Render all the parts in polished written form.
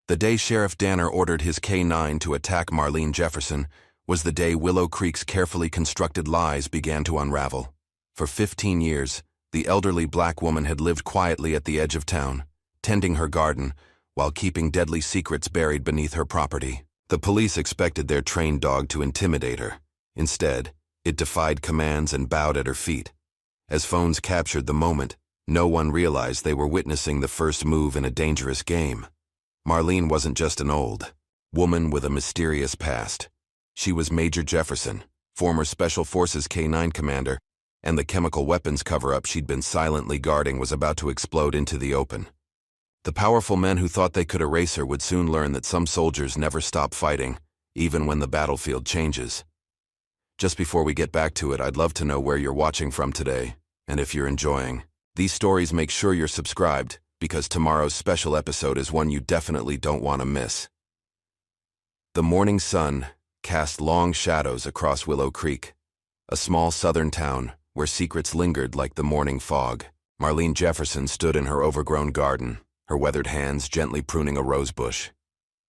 The day Sheriff Danner ordered his K-9 to attack Marlene Jefferson was the day Willow Creek's carefully constructed lies began to unravel. For 15 years, the elderly black woman had lived quietly at the edge of town, tending her garden while keeping deadly secrets buried beneath her property. The police expected their trained dog to intimidate her. Instead, it defied commands and bowed at her feet. As phones captured the moment, no one realized they were witnessing the first move in a dangerous game. Marlene wasn't just an old woman with a mysterious past. She was Major Jefferson, former Special Forces K-9 commander, and the chemical weapons cover-up she'd been silently guarding was about to explode into the open. The powerful men who thought they could erase her would soon learn that some soldiers never stop fighting, even when the battlefield changes. Just before we get back to it, I'd love to know where you're watching from today, and if you're enjoying these stories, make sure you're subscribed, because tomorrow's special episode is one you definitely don't want to miss. The morning sun cast long shadows across Willow Creek, a small southern town where secrets lingered like the morning fog. Marlene Jefferson stood in her overgrown garden, her weathered hands gently pruning a rosebush.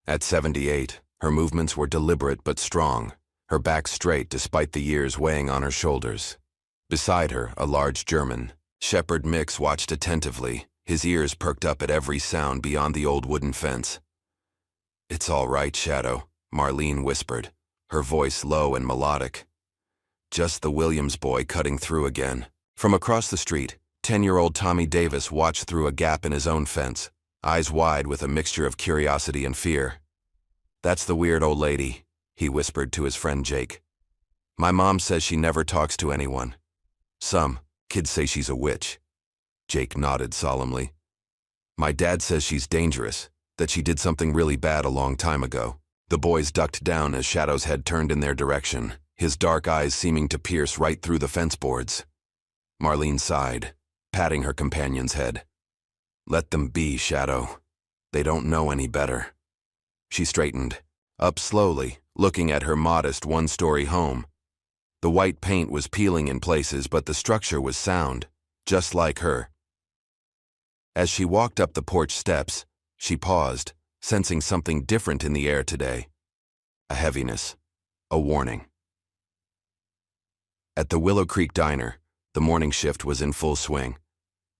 At 78, her movements were deliberate but strong, her back straight despite the years weighing on her shoulders. Beside her, a large German Shepherd mix watched attentively, his ears perked up at every sound beyond the old wooden fence. "It's all right, Shadow," Marlene whispered, her voice low and melodic. Just the Williams boy cutting through again. From across the street, 10-year-old Tommy Davis watched through a gap in his own fence, eyes wide with a mixture of curiosity and fear. "That's the weird old lady," he whispered to his friend Jake. "My mom says she never talks to anyone. Some kids say she's a witch." Jake nodded solemnly. "My dad says she's dangerous, that she did something really bad a long time ago." The boys ducked down as Shadow's head turned in their direction, his dark eyes seeming to pierce right through the fence boards. Marlene sighed, patting her companion's head. "Let them be, Shadow. They don't know any better." She straightened, up slowly, looking at her modest one-story home. The white paint was peeling in places, but the structure was sound, just like her. As she walked up the porch steps, she paused, sensing something different in the air today. A heaviness, a warning. At the Willow Creek Diner, the morning shift was in full swing.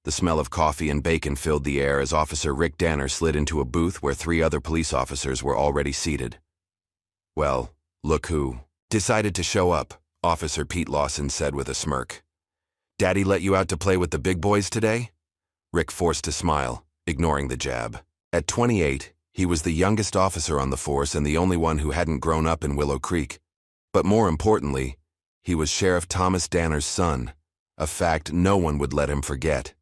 The smell of coffee and bacon filled the air as Officer Rick Danner slid into a booth where 3 other police officers were already seated. "Well, look who decided to show up," Officer Pete Lawson said with a smirk. "Daddy let you out to play with the big boys today?" Rick forced a smile, ignoring the jab. At 28, he was the youngest officer on the force and the only one who hadn't grown up in Willow Creek. But more importantly, he was Sheriff Thomas Danner's son, a fact no one would let him forget.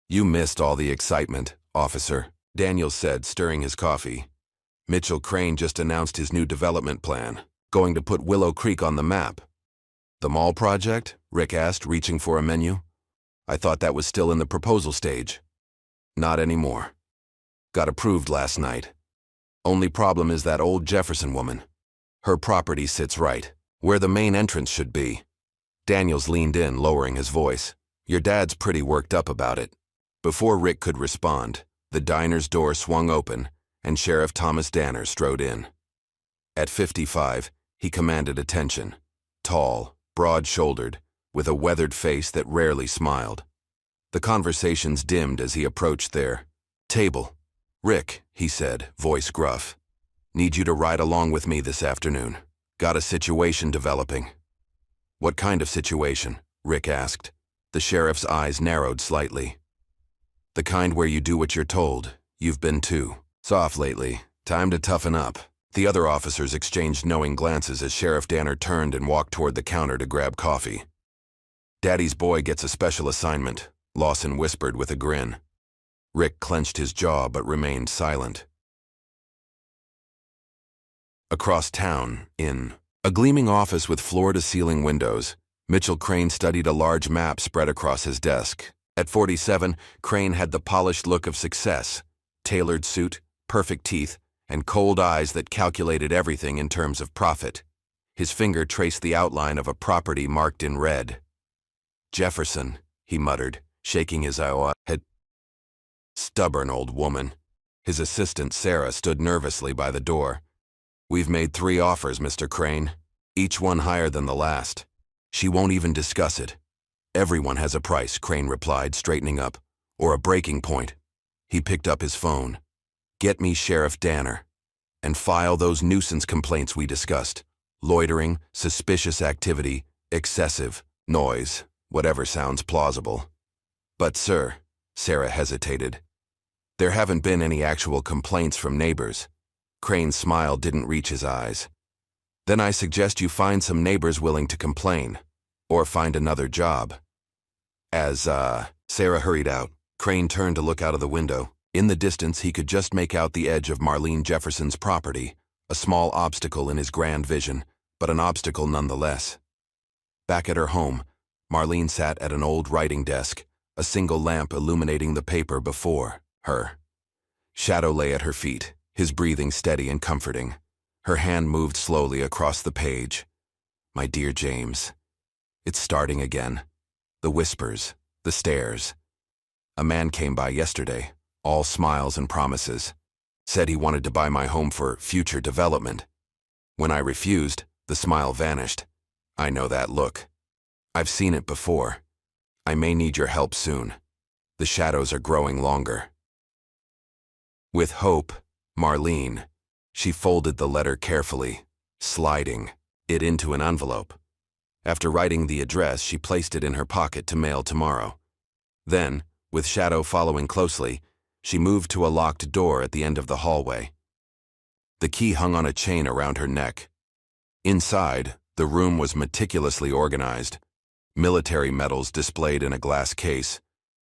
"You missed all the excitement, officer," Daniel said, stirring his coffee. "Mitchell Crane just announced his new development plan, going to put Willow Creek on the map." "The mall project?" Rick asked, reaching for a menu. "I thought that was still in the proposal stage." "Not anymore. Got approved last night. Only problem is that old Jefferson woman. Her property sits right where the main entrance should be." Daniels leaned in, lowering his voice. "Your dad's pretty worked up about it." Before Rick could respond, the diner's door swung open, and Sheriff Thomas Danner strode in. At 55, he commanded attention. Tall, broad-shouldered, with a weathered face that rarely smiled. The conversations dimmed as he approached their table. "Rick," he said, voice gruff. "Need you to ride along with me this afternoon. Got a situation developing." "What kind of situation?" Rick asked. The sheriff's eyes narrowed slightly. "The kind where you do what you're told. You've been too soft lately. Time to toughen up." The other officers exchanged knowing glances as Sheriff Danner turned and walked toward the counter to grab coffee. "Daddy's boy gets a special assignment," Lawson whispered with a grin. Rick clenched his jaw but remained silent. Across town, in a gleaming office with floor-to-ceiling windows, Mitchell Crane studied a large map spread across his desk. At 47, Crane had the polished look of success, tailored suit, perfect teeth, and cold eyes that calculated everything in terms of profit. His finger traced the outline of a property marked in red. "Jefferson," he muttered, shaking his head. "Stubborn old woman." His assistant, Sarah, stood nervously by the door. "We've made 3 offers, Mr. Crane. Each one higher than the last. She won't even discuss it." "Everyone has a price," Crane replied, straightening up. "Or a breaking point." He picked up his phone. "Get me Sheriff Danner. And file those nuisance complaints we discussed. Loitering, suspicious activity, excessive, noise, whatever sounds plausible." "But sir," Sarah hesitated, "there haven't been any actual complaints from neighbors." Crane's smile didn't reach his eyes. "Then I suggest you find some neighbors willing to complain. Or find another job." Sarah hurried out. Crane turned to look out of the window. In the distance, he could just make out the edge of Marlene Jefferson's property, a small obstacle in his grand vision, but an obstacle nonetheless. Back at her home, Marlene sat at an old writing desk, a single lamp illuminating the paper before her. Shadow lay at her feet, his breathing steady and comforting. Her hand moved slowly across the page. "My dear James." It's starting again. The whispers, the stares. "A man came by yesterday, all smiles and promises. Said he wanted to buy my home for future development. When I refused, the smile vanished. I know that look. I've seen it before. I may need your help soon. The shadows are growing longer." With hope, Marlene. She folded the letter carefully, sliding it into an envelope. After writing the address, she placed it in her pocket to mail tomorrow. Then, with Shadow following closely, she moved to a locked door at the end of the hallway. The key hung on a chain around her neck. Inside, the room was meticulously organized. Military medals displayed in a glass case,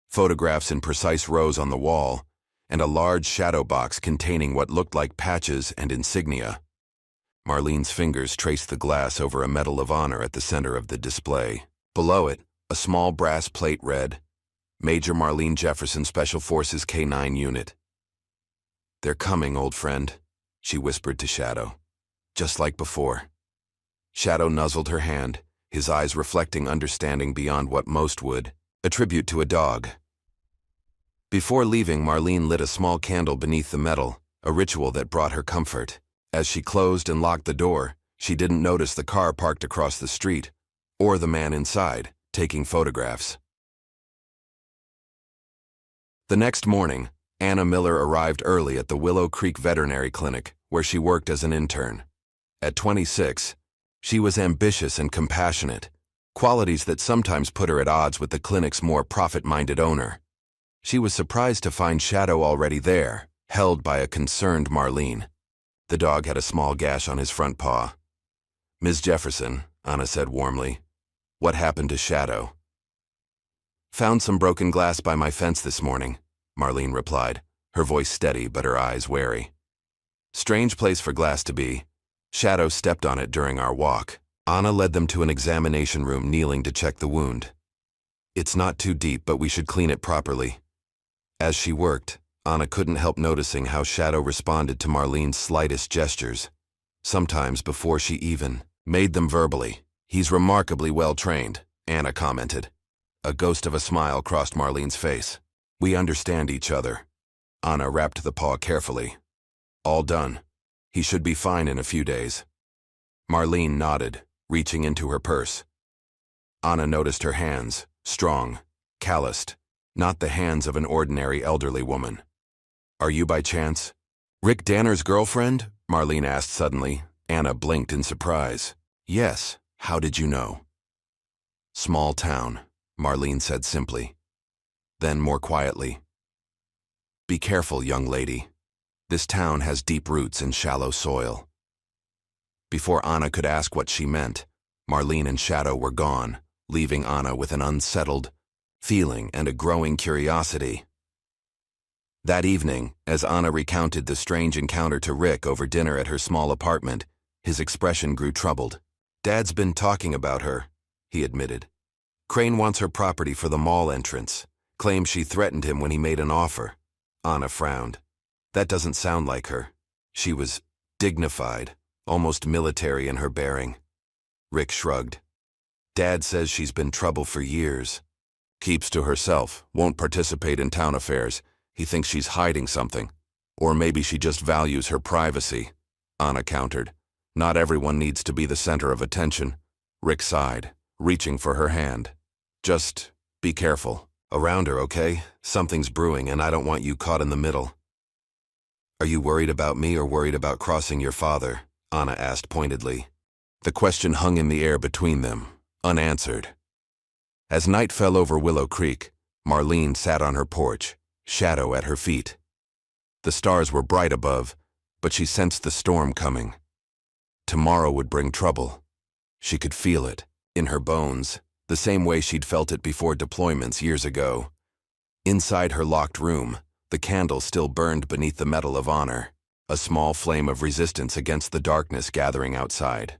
photographs in precise rows on the wall, and a large shadow box containing what looked like patches and insignia. Marlene's fingers traced the glass over a Medal of Honor at the center of the display. Below it, a small brass plate read, "Major Marlene Jefferson, Special Forces K-9 Unit." "They're coming, old friend," she whispered to Shadow. "Just like before." Shadow nuzzled her hand, his eyes reflecting understanding beyond what most would attribute to a dog. Before leaving, Marlene lit a small candle beneath the medal, a ritual that brought her comfort. As she closed and locked the door, she didn't notice the car parked across the street, or the man inside, taking photographs. The next morning, Anna Miller arrived early at the Willow Creek Veterinary Clinic, where she worked as an intern. At 26, she was ambitious and compassionate, qualities that sometimes put her at odds with the clinic's more profit-minded owner. She was surprised to find Shadow already there, held by a concerned Marlene. The dog had a small gash on his front paw. "Ms. Jefferson," Anna said warmly, "what happened to Shadow?" "Found some broken glass by my fence this morning," Marlene replied, her voice steady but her eyes wary. "Strange place for glass to be. Shadow stepped on it during our walk." Anna led them to an examination room, kneeling to check the wound. "It's not too deep, but we should clean it properly." As she worked, Anna couldn't help noticing how Shadow responded to Marlene's slightest gestures, sometimes before she even made them verbally. "He's remarkably well trained," Anna commented. A ghost of a smile crossed Marlene's face. "We understand each other." Anna wrapped the paw carefully. "All done. He should be fine in a few days." Marlene nodded, reaching into her purse. Anna noticed her hands, strong, calloused, not the hands of an ordinary elderly woman. "Are you by chance Rick Danner's girlfriend?" Marlene asked suddenly. Anna blinked in surprise. "Yes. How did you know?" "Small town," Marlene said simply. Then more quietly, "Be careful, young lady. This town has deep roots in shallow soil." Before Anna could ask what she meant, Marlene and Shadow were gone, leaving Anna with an unsettled feeling and a growing curiosity. That evening, as Anna recounted the strange encounter to Rick over dinner at her small apartment, his expression grew troubled. "Dad's been talking about her," he admitted. "Crane wants her property for the mall entrance. Claims she threatened him when he made an offer." Anna frowned. That doesn't sound like her. She was dignified, almost military in her bearing. Rick shrugged. "Dad says she's been trouble for years. Keeps to herself, won't participate in town affairs. He thinks she's hiding something." Or maybe she just values her privacy, Anna countered. Not everyone needs to be the center of attention. Rick sighed, reaching for her hand. Just be careful. Around her, okay? Something's brewing and I don't want you caught in the middle. Are you worried about me or worried about crossing your father? Anna asked pointedly. The question hung in the air between them, unanswered. As night fell over Willow Creek, Marlene sat on her porch, shadow at her feet. The stars were bright above, but she sensed the storm coming. Tomorrow would bring trouble. She could feel it, in her bones, the same way she'd felt it before deployments years ago. Inside her locked room, the candle still burned beneath the Medal of Honor, a small flame of resistance against the darkness gathering outside.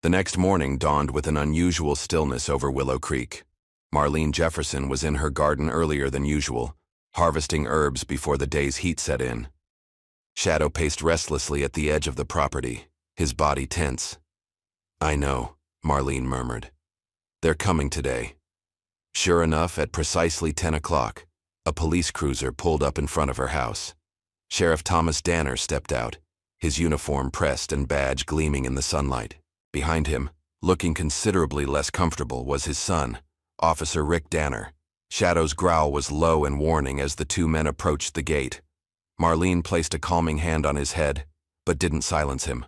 The next morning dawned with an unusual stillness over Willow Creek. Marlene Jefferson was in her garden earlier than usual, harvesting herbs before the day's heat set in. Shadow paced restlessly at the edge of the property, his body tense. I know, Marlene murmured. They're coming today. Sure enough, at precisely 10 o'clock, a police cruiser pulled up in front of her house. Sheriff Thomas Danner stepped out, his uniform pressed and badge gleaming in the sunlight. Behind him, looking considerably less comfortable, was his son, Officer Rick Danner. Shadow's growl was low and warning as the two men approached the gate. Marlene placed a calming hand on his head, but didn't silence him.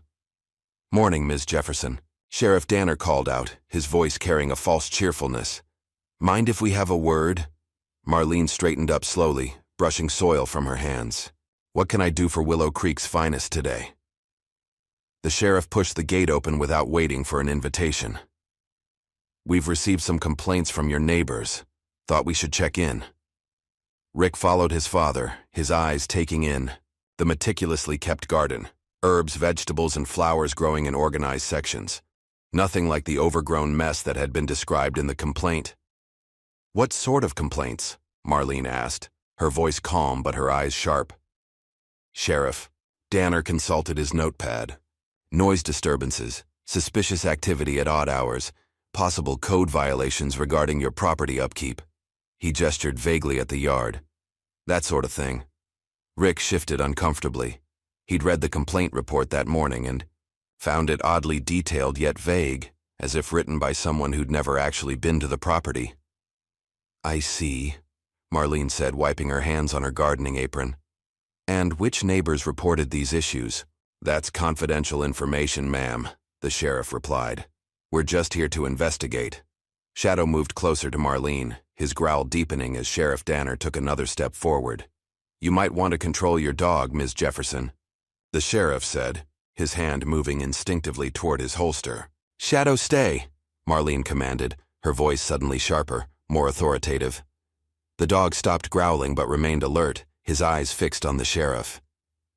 Morning, Ms. Jefferson. Sheriff Danner called out, his voice carrying a false cheerfulness. Mind if we have a word? Marlene straightened up slowly, brushing soil from her hands. What can I do for Willow Creek's finest today? The sheriff pushed the gate open without waiting for an invitation. We've received some complaints from your neighbors. Thought we should check in. Rick followed his father, his eyes taking in the meticulously kept garden, herbs, vegetables, and flowers growing in organized sections. Nothing like the overgrown mess that had been described in the complaint. What sort of complaints? Marlene asked, her voice calm but her eyes sharp. Sheriff. Danner consulted his notepad. Noise disturbances, suspicious activity at odd hours, possible code violations regarding your property upkeep. He gestured vaguely at the yard. That sort of thing. Rick shifted uncomfortably. He'd read the complaint report that morning and found it oddly detailed yet vague, as if written by someone who'd never actually been to the property. I see, Marlene said, wiping her hands on her gardening apron. And which neighbors reported these issues? That's confidential information, ma'am, the sheriff replied. We're just here to investigate. Shadow moved closer to Marlene, his growl deepening as Sheriff Danner took another step forward. You might want to control your dog, Ms. Jefferson, the sheriff said, his hand moving instinctively toward his holster. Shadow, stay, Marlene commanded, her voice suddenly sharper, more authoritative. The dog stopped growling but remained alert, his eyes fixed on the sheriff.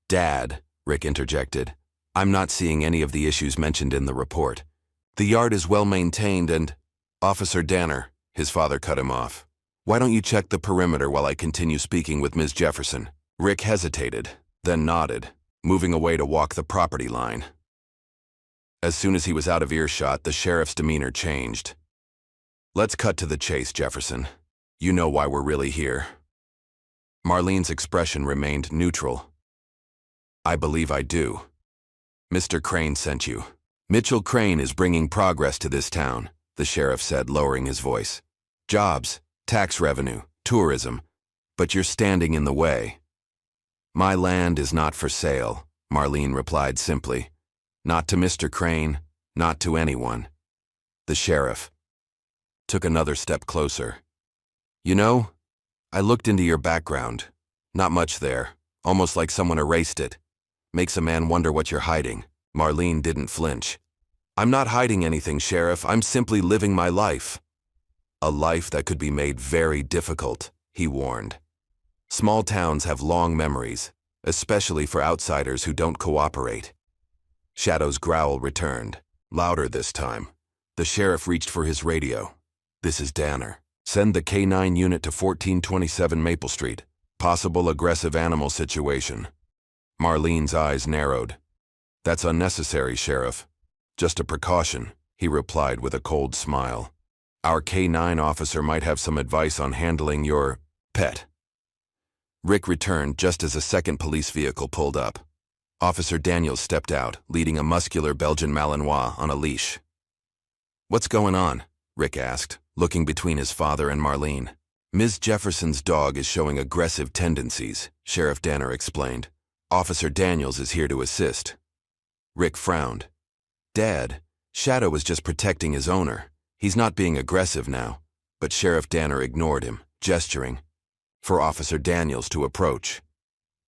Dad, Rick interjected, I'm not seeing any of the issues mentioned in the report. The yard is well maintained and… Officer Danner, his father cut him off. Why don't you check the perimeter while I continue speaking with Ms. Jefferson? Rick hesitated, then nodded, moving away to walk the property line. As soon as he was out of earshot, the sheriff's demeanor changed. Let's cut to the chase, Jefferson. You know why we're really here. Marlene's expression remained neutral. I believe I do. Mr. Crane sent you. Mitchell Crane is bringing progress to this town, the sheriff said, lowering his voice. Jobs, tax revenue, tourism, but you're standing in the way. My land is not for sale, Marlene replied simply. Not to Mr. Crane, not to anyone. The sheriff took another step closer. You know, I looked into your background. Not much there, almost like someone erased it. Makes a man wonder what you're hiding. Marlene didn't flinch. I'm not hiding anything, Sheriff. I'm simply living my life. A life that could be made very difficult, he warned. Small towns have long memories, especially for outsiders who don't cooperate. Shadow's growl returned, louder this time. The sheriff reached for his radio. This is Danner. Send the K9 unit to 1427 Maple Street. Possible aggressive animal situation. Marlene's eyes narrowed. That's unnecessary, Sheriff. Just a precaution, he replied with a cold smile. Our K9 officer might have some advice on handling your pet. Rick returned just as a second police vehicle pulled up. Officer Daniels stepped out, leading a muscular Belgian Malinois on a leash. "What's going on?" Rick asked, looking between his father and Marlene. "Ms. Jefferson's dog is showing aggressive tendencies," Sheriff Danner explained. "Officer Daniels is here to assist." Rick frowned. "Dad, Shadow was just protecting his owner. He's not being aggressive now." But Sheriff Danner ignored him, gesturing for Officer Daniels to approach.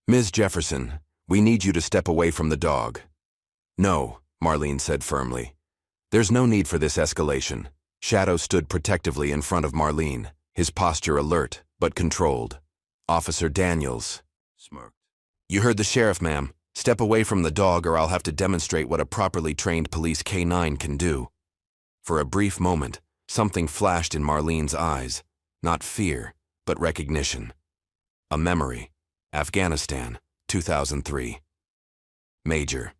"Ms. Jefferson, we need you to step away from the dog." "No," Marlene said firmly. "There's no need for this escalation." Shadow stood protectively in front of Marlene, his posture alert but controlled. Officer Daniels smirked. "You heard the sheriff, ma'am. Step away from the dog or I'll have to demonstrate what a properly trained police K-9 can do." For a brief moment, something flashed in Marlene's eyes. Not fear, but recognition. A memory. Afghanistan, 2003. Major.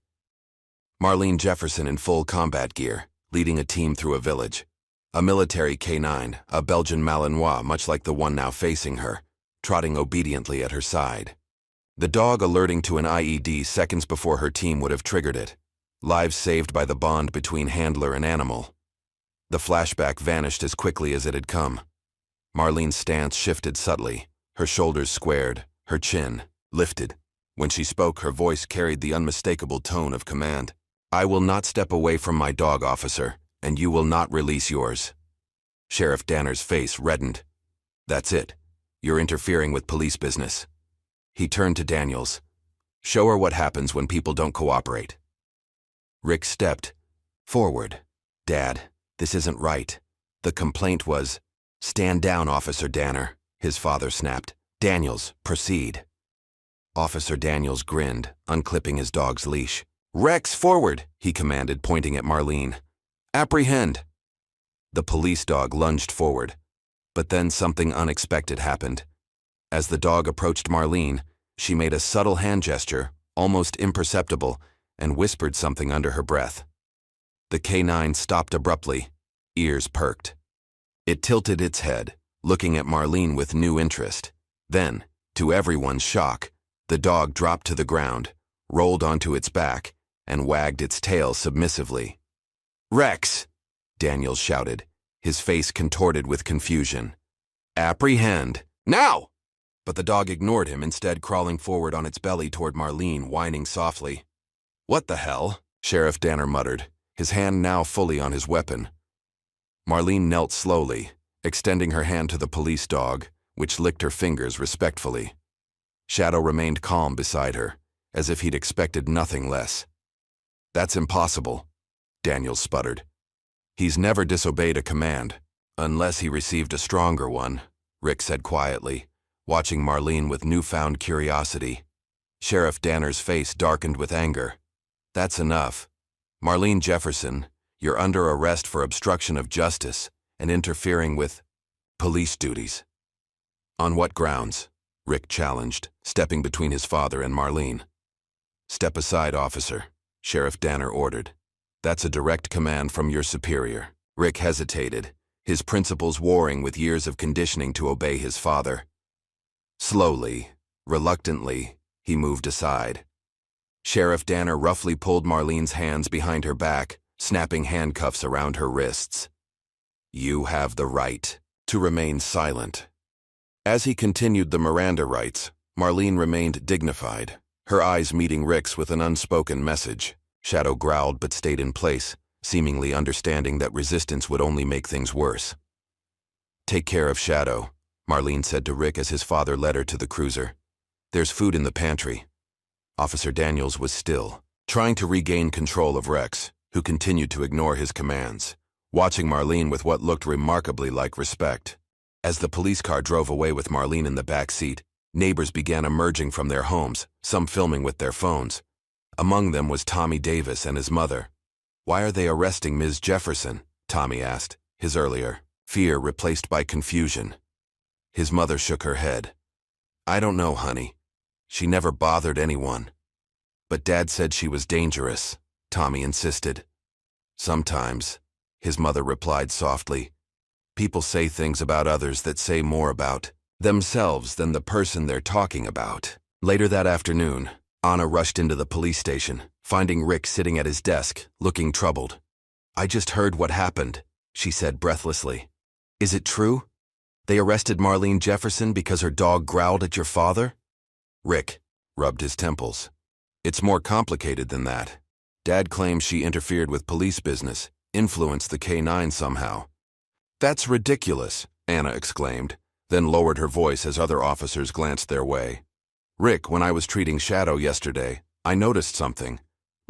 Marlene Jefferson in full combat gear, leading a team through a village. A military K-9, a Belgian Malinois much like the one now facing her, trotting obediently at her side. The dog alerting to an IED seconds before her team would have triggered it. Lives saved by the bond between handler and animal. The flashback vanished as quickly as it had come. Marlene's stance shifted subtly, her shoulders squared, her chin lifted. When she spoke, her voice carried the unmistakable tone of command. "I will not step away from my dog, officer, and you will not release yours." Sheriff Danner's face reddened. "That's it. You're interfering with police business." He turned to Daniels. "Show her what happens when people don't cooperate." Rick stepped forward. "Dad, this isn't right." The complaint was, "Stand down, Officer Danner," his father snapped. "Daniels, proceed." Officer Daniels grinned, unclipping his dog's leash. "Rex, forward," he commanded, pointing at Marlene. "Apprehend." The police dog lunged forward, but then something unexpected happened. As the dog approached Marlene, she made a subtle hand gesture, almost imperceptible, and whispered something under her breath. The K-9 stopped abruptly, ears perked. It tilted its head, looking at Marlene with new interest. Then, to everyone's shock, the dog dropped to the ground, rolled onto its back, and wagged its tail submissively. "Rex!" Daniels shouted, his face contorted with confusion. "Apprehend! Now!" But the dog ignored him, instead crawling forward on its belly toward Marlene, whining softly. "What the hell?" Sheriff Danner muttered, his hand now fully on his weapon. Marlene knelt slowly, extending her hand to the police dog, which licked her fingers respectfully. Shadow remained calm beside her, as if he'd expected nothing less. "That's impossible," Daniels sputtered. "He's never disobeyed a command, unless he received a stronger one," Rick said quietly, watching Marlene with newfound curiosity. Sheriff Danner's face darkened with anger. "That's enough. Marlene Jefferson, you're under arrest for obstruction of justice and interfering with police duties." "On what grounds?" Rick challenged, stepping between his father and Marlene. "Step aside, officer," Sheriff Danner ordered. "That's a direct command from your superior." Rick hesitated, his principles warring with years of conditioning to obey his father. Slowly, reluctantly, he moved aside. Sheriff Danner roughly pulled Marlene's hands behind her back, snapping handcuffs around her wrists. "You have the right to remain silent." As he continued the Miranda rights, Marlene remained dignified, her eyes meeting Rick's with an unspoken message. Shadow growled but stayed in place, seemingly understanding that resistance would only make things worse. "Take care of Shadow," Marlene said to Rick as his father led her to the cruiser. "There's food in the pantry." Officer Daniels was still, trying to regain control of Rex, who continued to ignore his commands, watching Marlene with what looked remarkably like respect. As the police car drove away with Marlene in the back seat, neighbors began emerging from their homes, some filming with their phones. Among them was Tommy Davis and his mother. "Why are they arresting Ms. Jefferson?" Tommy asked, his earlier fear replaced by confusion. His mother shook her head. "I don't know, honey. She never bothered anyone." "But Dad said she was dangerous," Tommy insisted. "Sometimes," his mother replied softly. "People say things about others that say more about themselves than the person they're talking about. Later that afternoon, Anna rushed into the police station, finding Rick sitting at his desk, looking troubled. "I just heard what happened," she said breathlessly. "Is it true? They arrested Marlene Jefferson because her dog growled at your father?" Rick rubbed his temples. "It's more complicated than that. Dad claims she interfered with police business, influenced the K9 somehow." "That's ridiculous," Anna exclaimed, then lowered her voice as other officers glanced their way. "Rick, when I was treating Shadow yesterday, I noticed something.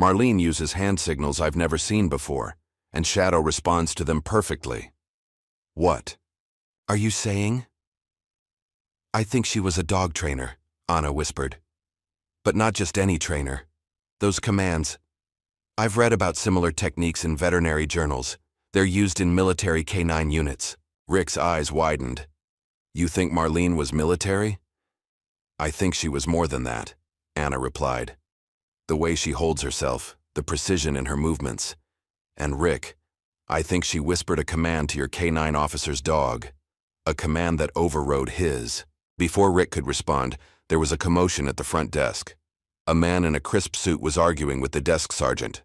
Marlene uses hand signals I've never seen before, and Shadow responds to them perfectly." "What are you saying?" "I think she was a dog trainer," Anna whispered. "But not just any trainer. Those commands. I've read about similar techniques in veterinary journals. They're used in military K9 units." Rick's eyes widened. "You think Marlene was military?" "I think she was more than that," Anna replied. "The way she holds herself, the precision in her movements. And Rick, I think she whispered a command to your K9 officer's dog. A command that overrode his." Before Rick could respond, there was a commotion at the front desk. A man in a crisp suit was arguing with the desk sergeant.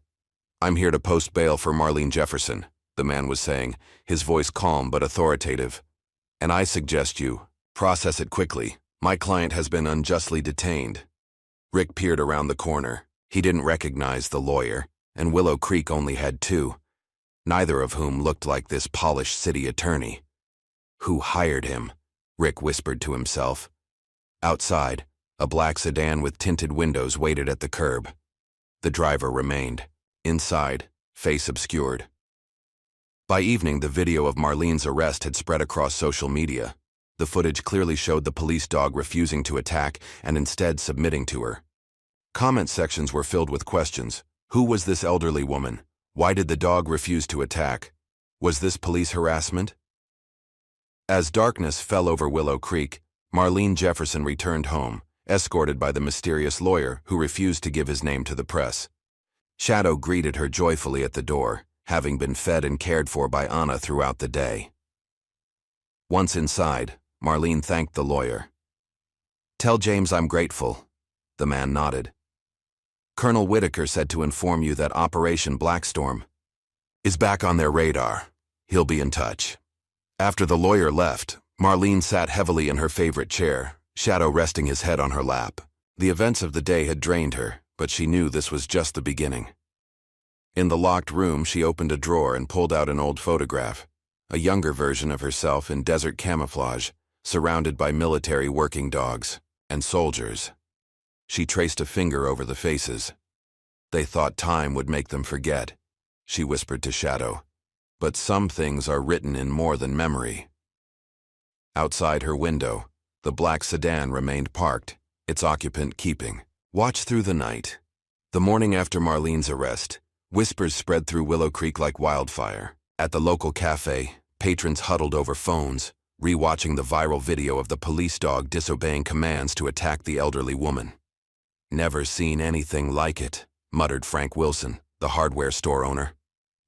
"I'm here to post bail for Marlene Jefferson," the man was saying, his voice calm but authoritative. "And I suggest you process it quickly. My client has been unjustly detained." Rick peered around the corner. He didn't recognize the lawyer, and Willow Creek only had two, neither of whom looked like this polished city attorney. "Who hired him?" Rick whispered to himself. Outside, a black sedan with tinted windows waited at the curb. The driver remained. Inside, face obscured. By evening, the video of Marlene's arrest had spread across social media. The footage clearly showed the police dog refusing to attack and instead submitting to her. Comment sections were filled with questions. Who was this elderly woman? Why did the dog refuse to attack? Was this police harassment? As darkness fell over Willow Creek, Marlene Jefferson returned home, escorted by the mysterious lawyer who refused to give his name to the press. Shadow greeted her joyfully at the door, having been fed and cared for by Anna throughout the day. Once inside, Marlene thanked the lawyer. "Tell James I'm grateful." The man nodded. "Colonel Whitaker said to inform you that Operation Blackstorm is back on their radar. He'll be in touch." After the lawyer left, Marlene sat heavily in her favorite chair, Shadow resting his head on her lap. The events of the day had drained her, but she knew this was just the beginning. In the locked room, she opened a drawer and pulled out an old photograph, a younger version of herself in desert camouflage, surrounded by military working dogs and soldiers. She traced a finger over the faces. "They thought time would make them forget," she whispered to Shadow. "But some things are written in more than memory." Outside her window, the black sedan remained parked, its occupant keeping watch through the night. The morning after Marlene's arrest, whispers spread through Willow Creek like wildfire. At the local cafe, patrons huddled over phones, rewatching the viral video of the police dog disobeying commands to attack the elderly woman. "Never seen anything like it," muttered Frank Wilson, the hardware store owner.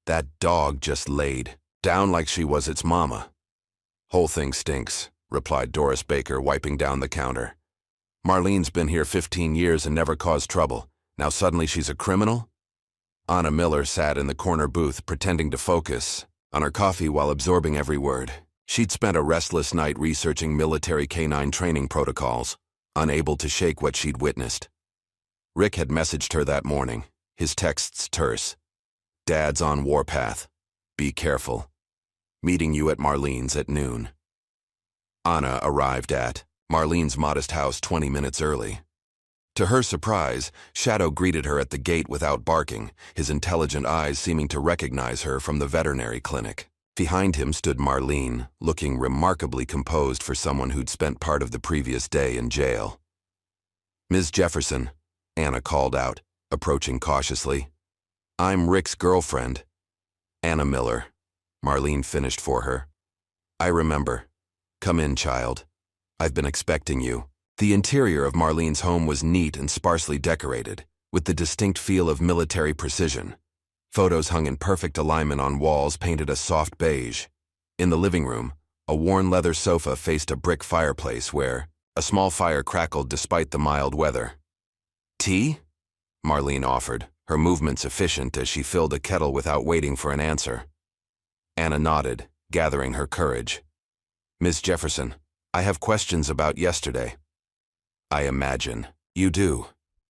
"That dog just laid down like she was its mama." "Whole thing stinks," replied Doris Baker, wiping down the counter. "Marlene's been here 15 years and never caused trouble. Now suddenly she's a criminal?" Anna Miller sat in the corner booth, pretending to focus on her coffee while absorbing every word. She'd spent a restless night researching military K9 training protocols, unable to shake what she'd witnessed. Rick had messaged her that morning, his texts terse. "Dad's on warpath. Be careful. Meeting you at Marlene's at noon." Anna arrived at Marlene's modest house 20 minutes early. To her surprise, Shadow greeted her at the gate without barking, his intelligent eyes seeming to recognize her from the veterinary clinic. Behind him stood Marlene, looking remarkably composed for someone who'd spent part of the previous day in jail. "Ms. Jefferson," Anna called out, approaching cautiously. "I'm Rick's girlfriend." "Anna Miller," Marlene finished for her. "I remember. Come in, child. I've been expecting you." The interior of Marlene's home was neat and sparsely decorated, with the distinct feel of military precision. Photos hung in perfect alignment on walls painted a soft beige. In the living room, A worn leather sofa faced a brick fireplace where a small fire crackled despite the mild weather. "Tea?" Marlene offered, her movements efficient as she filled a kettle without waiting for an answer. Anna nodded, gathering her courage. "Miss Jefferson, I have questions about yesterday." "I imagine you do."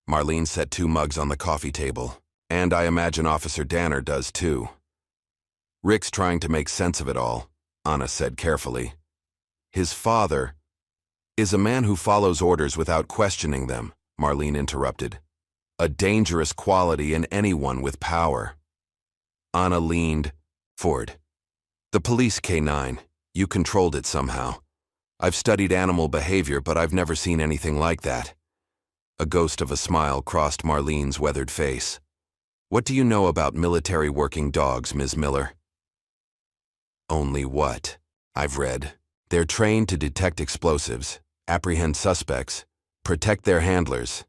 Marlene set 2 mugs on the coffee table. "And I imagine Officer Danner does too." "Rick's trying to make sense of it all," Anna said carefully. "His father is a man who follows orders without questioning them," Marlene interrupted. "A dangerous quality in anyone with power." Anna leaned forward. "The police K9, you controlled it somehow. I've studied animal behavior, but I've never seen anything like that." A ghost of a smile crossed Marlene's weathered face. "What do you know about military working dogs, Ms. Miller?" "Only what I've read. They're trained to detect explosives, apprehend suspects, protect their handlers.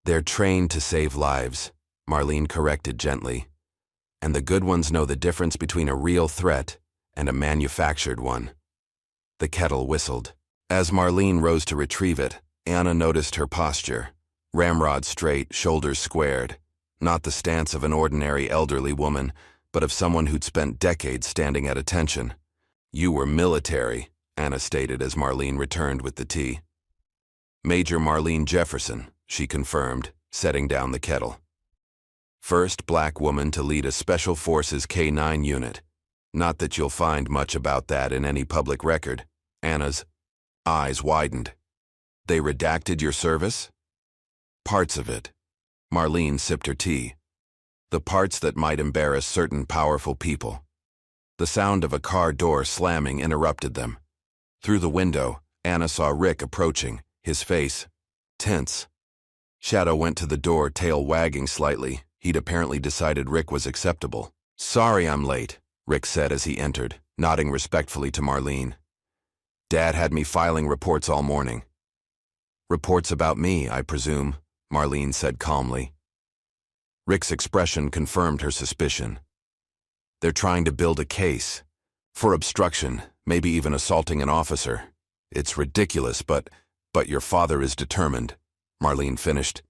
They're trained to save lives," Marlene corrected gently. "And the good ones know the difference between a real threat and a manufactured one." The kettle whistled. As Marlene rose to retrieve it, Anna noticed her posture. Ramrod straight, shoulders squared. Not the stance of an ordinary elderly woman, but of someone who'd spent decades standing at attention. "You were military," Anna stated as Marlene returned with the tea. "Major Marlene Jefferson," she confirmed, setting down the kettle. "First black woman to lead a Special Forces K9 unit. Not that you'll find much about that in any public record." Anna's eyes widened. "They redacted your service?" "Parts of it." Marlene sipped her tea. "The parts that might embarrass certain powerful people." The sound of a car door slamming interrupted them. Through the window, Anna saw Rick approaching, his face tense. Shadow went to the door, tail wagging slightly. He'd apparently decided Rick was acceptable. "Sorry I'm late," Rick said as he entered, nodding respectfully to Marlene. "Dad had me filing reports all morning." "Reports about me, I presume," Marlene said calmly. Rick's expression confirmed her suspicion. "They're trying to build a case. For obstruction, maybe even assaulting an officer. It's ridiculous, but your father is determined," Marlene finished.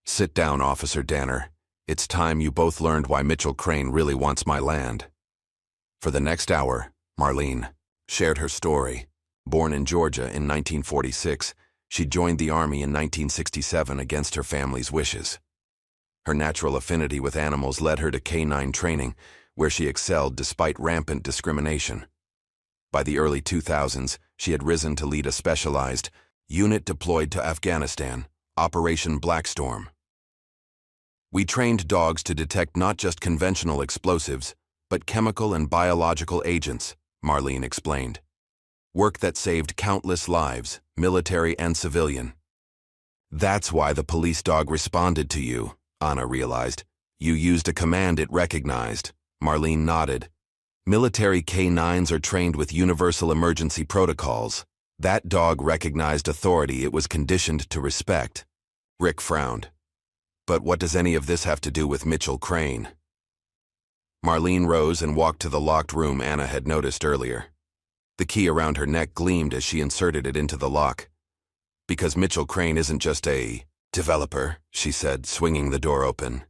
"Sit down, Officer Danner. It's time you both learned why Mitchell Crane really wants my land." For the next hour, Marlene shared her story. Born in Georgia in 1946, she joined the Army in 1967 against her family's wishes. Her natural affinity with animals led her to K9 training, where she excelled despite rampant discrimination. By the early 2000s, she had risen to lead a specialized unit deployed to Afghanistan, Operation Blackstorm. "We trained dogs to detect not just conventional explosives, but chemical and biological agents," Marlene explained. "Work that saved countless lives, military and civilian." "That's why the police dog responded to you," Anna realized. "You used a command it recognized." Marlene nodded. "Military K9s are trained with universal emergency protocols. That dog recognized authority it was conditioned to respect." Rick frowned. "But what does any of this have to do with Mitchell Crane?" Marlene rose and walked to the locked room Anna had noticed earlier. The key around her neck gleamed as she inserted it into the lock. "Because Mitchell Crane isn't just a developer," she said, swinging the door open.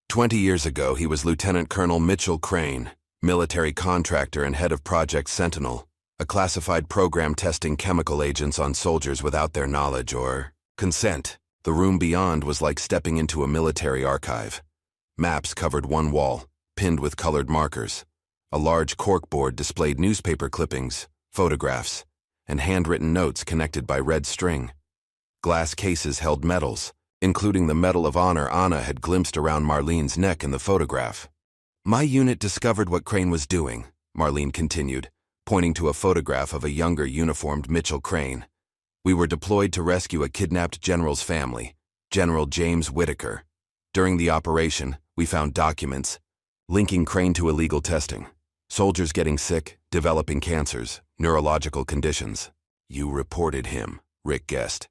20 years ago, he was Lieutenant Colonel Mitchell Crane, military contractor and head of Project Sentinel, a classified program testing chemical agents on soldiers without their knowledge or consent. The room beyond was like stepping into a military archive. Maps covered one wall, pinned with colored markers. A large corkboard displayed newspaper clippings, photographs, and handwritten notes connected by red string. Glass cases held medals, including the Medal of Honor Anna had glimpsed around Marlene's neck in the photograph. "My unit discovered what Crane was doing," Marlene continued, pointing to a photograph of a younger uniformed Mitchell Crane. "We were deployed to rescue a kidnapped general's family, General James Whitaker. During the operation, we found documents linking Crane to illegal testing. Soldiers getting sick, developing cancers, neurological conditions. You reported him," Rick guessed.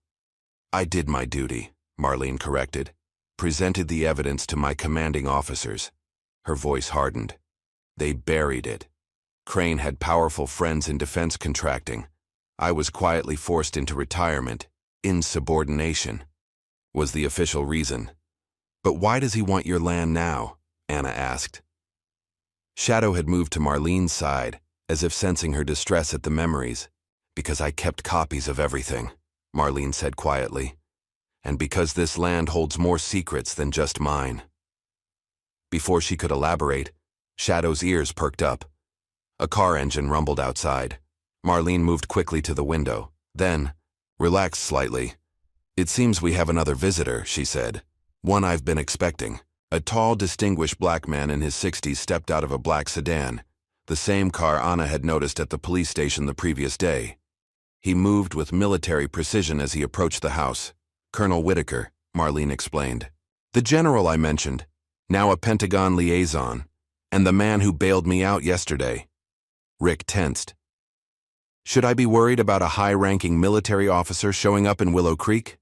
"I did my duty," Marlene corrected. "Presented the evidence to my commanding officers." Her voice hardened. "They buried it." Crane had powerful friends in defense contracting. I was quietly forced into retirement. Insubordination was the official reason. But why does he want your land now? Anna asked. Shadow had moved to Marlene's side, as if sensing her distress at the memories. Because I kept copies of everything, Marlene said quietly. And because this land holds more secrets than just mine. Before she could elaborate, Shadow's ears perked up. A car engine rumbled outside. Marlene moved quickly to the window, then relaxed slightly. It seems we have another visitor, she said. One I've been expecting. A tall, distinguished black man in his 60s stepped out of a black sedan, the same car Anna had noticed at the police station the previous day. He moved with military precision as he approached the house. Colonel Whitaker, Marlene explained. The general I mentioned, now a Pentagon liaison, and the man who bailed me out yesterday. Rick tensed. Should I be worried about a high-ranking military officer showing up in Willow Creek?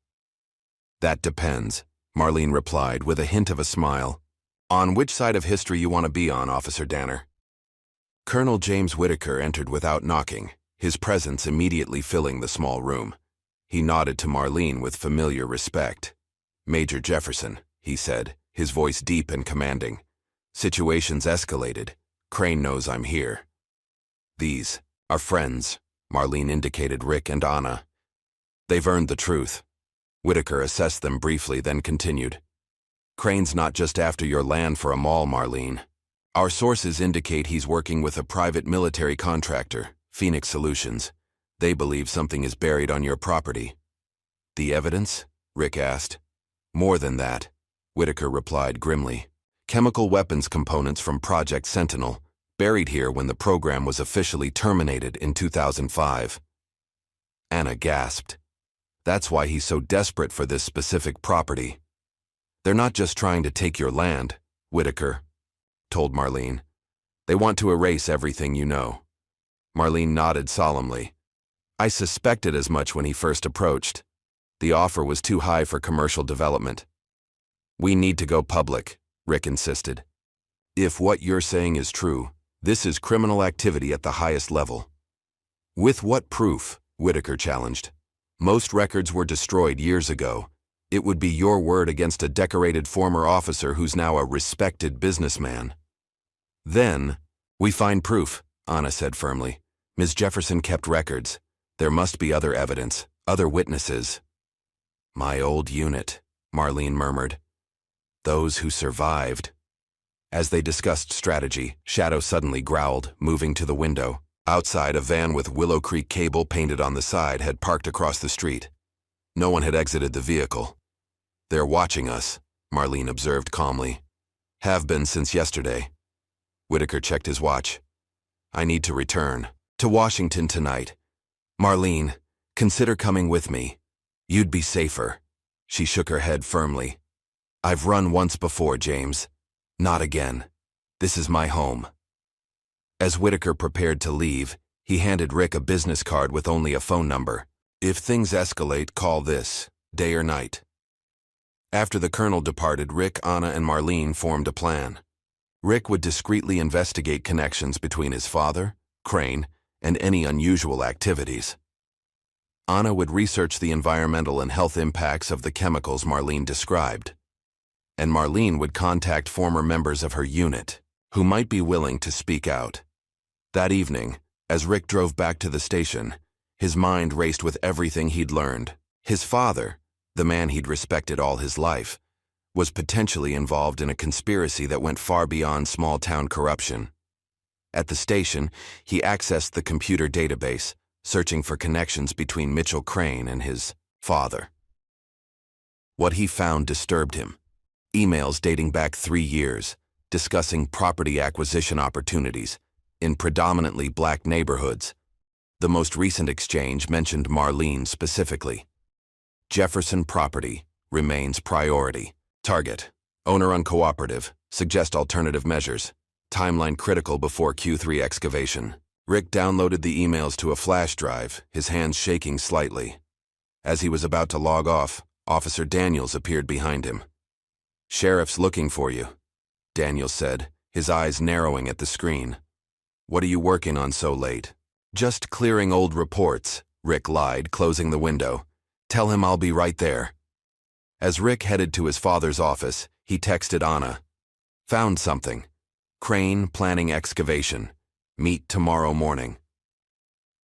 That depends, Marlene replied with a hint of a smile. On which side of history you want to be on, Officer Danner? Colonel James Whitaker entered without knocking, his presence immediately filling the small room. He nodded to Marlene with familiar respect. Major Jefferson, he said, his voice deep and commanding. Situation's escalated. Crane knows I'm here. These are friends, Marlene indicated Rick and Anna. They've earned the truth. Whitaker assessed them briefly, then continued. Crane's not just after your land for a mall, Marlene. Our sources indicate he's working with a private military contractor, Phoenix Solutions. They believe something is buried on your property. The evidence? Rick asked. More than that, Whitaker replied grimly. Chemical weapons components from Project Sentinel, buried here when the program was officially terminated in 2005. Anna gasped. That's why he's so desperate for this specific property. They're not just trying to take your land, Whitaker told Marlene. They want to erase everything you know. Marlene nodded solemnly. I suspected as much when he first approached. The offer was too high for commercial development. We need to go public, Rick insisted. If what you're saying is true, this is criminal activity at the highest level. With what proof? Whitaker challenged. Most records were destroyed years ago. It would be your word against a decorated former officer who's now a respected businessman. Then, we find proof, Anna said firmly. Ms. Jefferson kept records. There must be other evidence, other witnesses. My old unit, Marlene murmured. Those who survived. As they discussed strategy, Shadow suddenly growled, moving to the window. Outside, a van with Willow Creek cable painted on the side had parked across the street. No one had exited the vehicle. They're watching us, Marlene observed calmly. Have been since yesterday. Whitaker checked his watch. I need to return to Washington tonight. Marlene, consider coming with me. You'd be safer. She shook her head firmly. I've run once before, James. Not again. This is my home. As Whitaker prepared to leave, he handed Rick a business card with only a phone number. If things escalate, call this, day or night. After the colonel departed, Rick, Anna, and Marlene formed a plan. Rick would discreetly investigate connections between his father, Crane, and any unusual activities. Anna would research the environmental and health impacts of the chemicals Marlene described. And Marlene would contact former members of her unit, who might be willing to speak out. That evening, as Rick drove back to the station, his mind raced with everything he'd learned. His father, the man he'd respected all his life, was potentially involved in a conspiracy that went far beyond small-town corruption. At the station, he accessed the computer database, searching for connections between Mitchell Crane and his father. What he found disturbed him. Emails dating back 3 years, discussing property acquisition opportunities in predominantly black neighborhoods. The most recent exchange mentioned Marlene specifically. Jefferson property remains priority. Target, owner uncooperative, suggest alternative measures. Timeline critical before Q3 excavation. Rick downloaded the emails to a flash drive, his hands shaking slightly. As he was about to log off, Officer Daniels appeared behind him. Sheriff's looking for you, Daniels said, his eyes narrowing at the screen. What are you working on so late? Just clearing old reports, Rick lied, closing the window. Tell him I'll be right there. As Rick headed to his father's office, he texted Anna. Found something. Crane planning excavation. Meet tomorrow morning.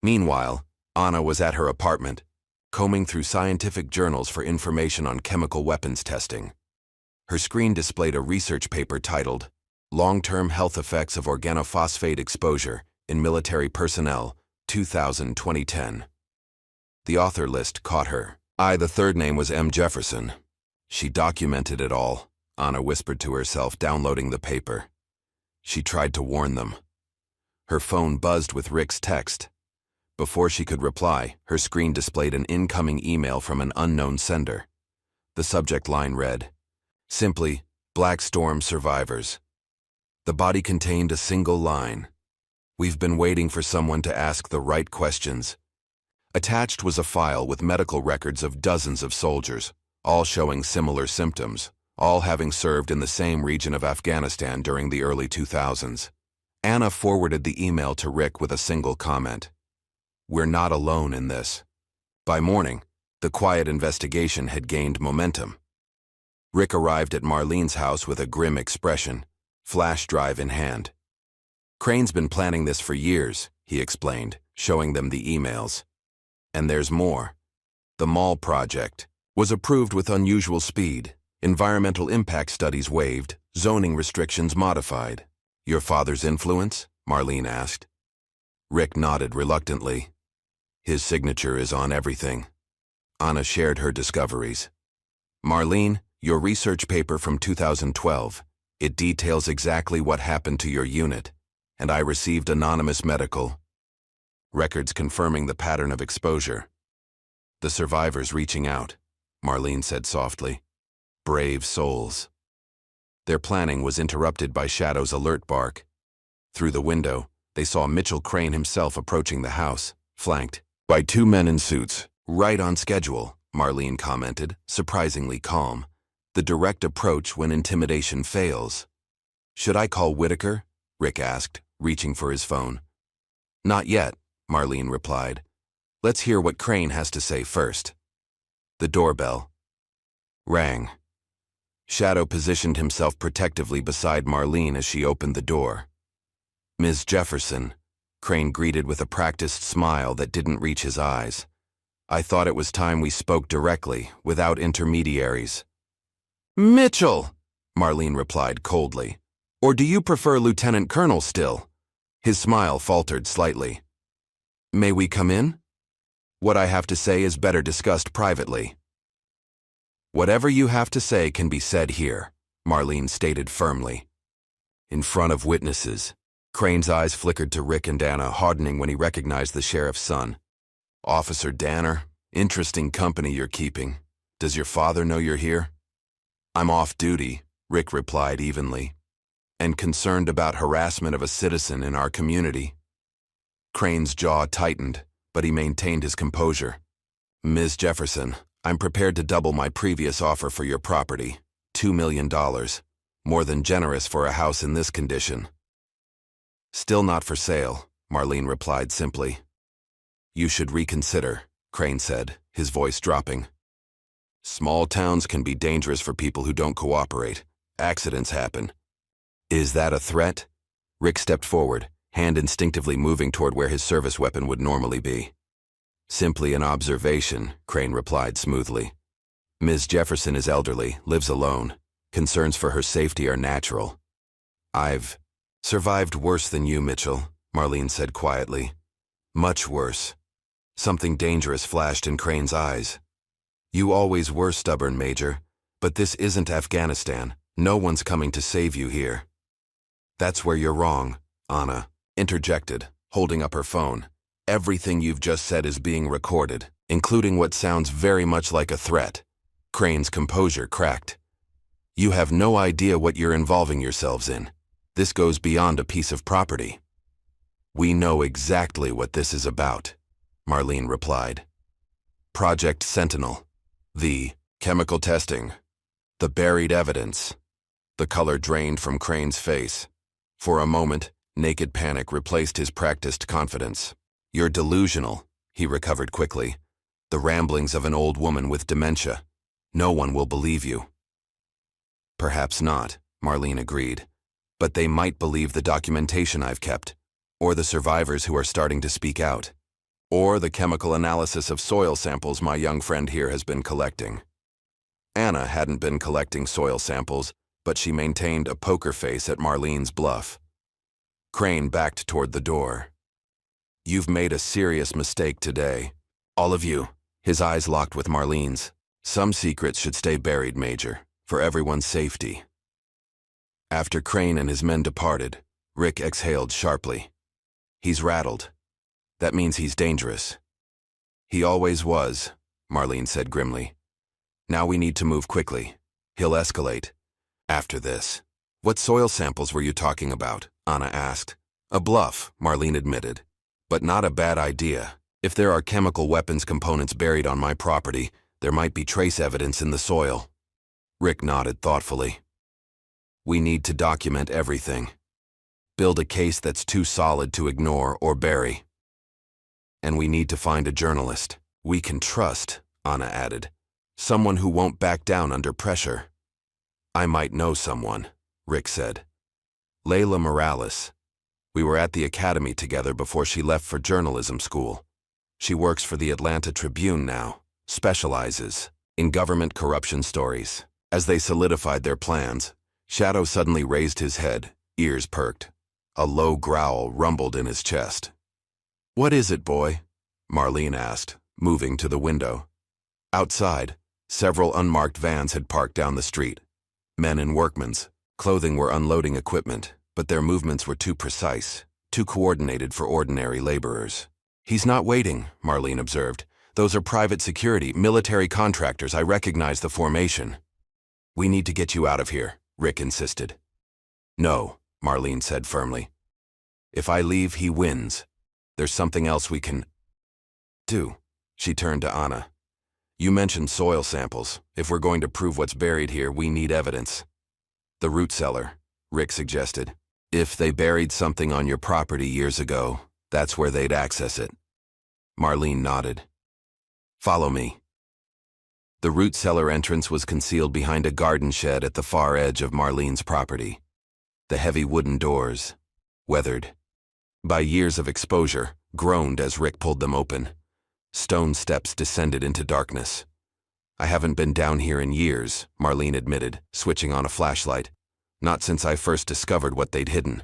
Meanwhile, Anna was at her apartment, combing through scientific journals for information on chemical weapons testing. Her screen displayed a research paper titled, Long-Term Health Effects of Organophosphate Exposure in Military Personnel, 2010. The author list caught her eye. The third name was M. Jefferson. She documented it all, Anna whispered to herself, downloading the paper. She tried to warn them. Her phone buzzed with Rick's text. Before she could reply, her screen displayed an incoming email from an unknown sender. The subject line read, simply, Black Storm survivors. The body contained a single line. We've been waiting for someone to ask the right questions. Attached was a file with medical records of dozens of soldiers, all showing similar symptoms, all having served in the same region of Afghanistan during the early 2000s. Anna forwarded the email to Rick with a single comment. We're not alone in this. By morning, the quiet investigation had gained momentum. Rick arrived at Marlene's house with a grim expression, flash drive in hand. Crane's been planning this for years, he explained, showing them the emails. And there's more. The mall project was approved with unusual speed, environmental impact studies waived, zoning restrictions modified. Your father's influence? Marlene asked. Rick nodded reluctantly. His signature is on everything. Anna shared her discoveries. Marlene, your research paper from 2012. It details exactly what happened to your unit, and I received anonymous medical records confirming the pattern of exposure. The survivors reaching out, Marlene said softly. Brave souls. Their planning was interrupted by Shadow's alert bark. Through the window, they saw Mitchell Crane himself approaching the house, flanked by two men in suits. Right on schedule, Marlene commented, surprisingly calm. The direct approach when intimidation fails. Should I call Whitaker? Rick asked, reaching for his phone. Not yet, Marlene replied. Let's hear what Crane has to say first. The doorbell rang. Shadow positioned himself protectively beside Marlene as she opened the door. Ms. Jefferson, Crane greeted with a practiced smile that didn't reach his eyes. I thought it was time we spoke directly, without intermediaries. Mitchell, Marlene replied coldly. Or do you prefer Lieutenant Colonel still? His smile faltered slightly. May we come in? What I have to say is better discussed privately. Whatever you have to say can be said here, Marlene stated firmly. In front of witnesses. Crane's eyes flickered to Rick and Anna, hardening when he recognized the sheriff's son. Officer Danner, interesting company you're keeping. Does your father know you're here? I'm off duty, Rick replied evenly, and concerned about harassment of a citizen in our community. Crane's jaw tightened, but he maintained his composure. Ms. Jefferson, I'm prepared to double my previous offer for your property, $2 million, more than generous for a house in this condition. Still not for sale, Marlene replied simply. You should reconsider, Crane said, his voice dropping. Small towns can be dangerous for people who don't cooperate. Accidents happen. Is that a threat? Rick stepped forward, hand instinctively moving toward where his service weapon would normally be. Simply an observation, Crane replied smoothly. Ms. Jefferson is elderly, lives alone. Concerns for her safety are natural. I've survived worse than you, Mitchell, Marlene said quietly. Much worse. Something dangerous flashed in Crane's eyes. You always were stubborn, Major, but this isn't Afghanistan. No one's coming to save you here. That's where you're wrong, Anna interjected, holding up her phone. Everything you've just said is being recorded, including what sounds very much like a threat. Crane's composure cracked. You have no idea what you're involving yourselves in. This goes beyond a piece of property. We know exactly what this is about, Marlene replied. Project Sentinel. The chemical testing. The buried evidence. The color drained from Crane's face. For a moment, Naked panic replaced his practiced confidence. "You're delusional," he recovered quickly. "The ramblings of an old woman with dementia. No one will believe you." "Perhaps not," Marlene agreed. "But they might believe the documentation I've kept, or the survivors who are starting to speak out, or the chemical analysis of soil samples my young friend here has been collecting." Anna hadn't been collecting soil samples, but she maintained a poker face at Marlene's bluff. Crane backed toward the door. "You've made a serious mistake today. All of you." His eyes locked with Marlene's. "Some secrets should stay buried, Major, for everyone's safety." After Crane and his men departed, Rick exhaled sharply. "He's rattled. That means he's dangerous." "He always was," Marlene said grimly. "Now we need to move quickly. He'll escalate. After this." "What soil samples were you talking about?" Anna asked. "A bluff," Marlene admitted. "But not a bad idea. If there are chemical weapons components buried on my property, there might be trace evidence in the soil." Rick nodded thoughtfully. "We need to document everything. Build a case that's too solid to ignore or bury. And we need to find a journalist we can trust," Anna added. "Someone who won't back down under pressure." "I might know someone," Rick said. "Layla Morales. We were at the academy together before she left for journalism school. She works for the Atlanta Tribune now, specializes in government corruption stories." As they solidified their plans, Shadow suddenly raised his head, ears perked. A low growl rumbled in his chest. "What is it, boy?" Marlene asked, moving to the window. Outside, several unmarked vans had parked down the street. Men in workmen's clothing were unloading equipment, but their movements were too precise, too coordinated for ordinary laborers. "He's not waiting," Marlene observed. "Those are private security, military contractors. I recognize the formation." "We need to get you out of here," Rick insisted. "No," Marlene said firmly. "If I leave, he wins. There's something else we can do." She turned to Anna. "You mentioned soil samples. If we're going to prove what's buried here, we need evidence." "The root cellar," Rick suggested. "If they buried something on your property years ago, that's where they'd access it." Marlene nodded. "Follow me." The root cellar entrance was concealed behind a garden shed at the far edge of Marlene's property. The heavy wooden doors, weathered by years of exposure, groaned as Rick pulled them open. Stone steps descended into darkness. "I haven't been down here in years," Marlene admitted, switching on a flashlight. "Not since I first discovered what they'd hidden."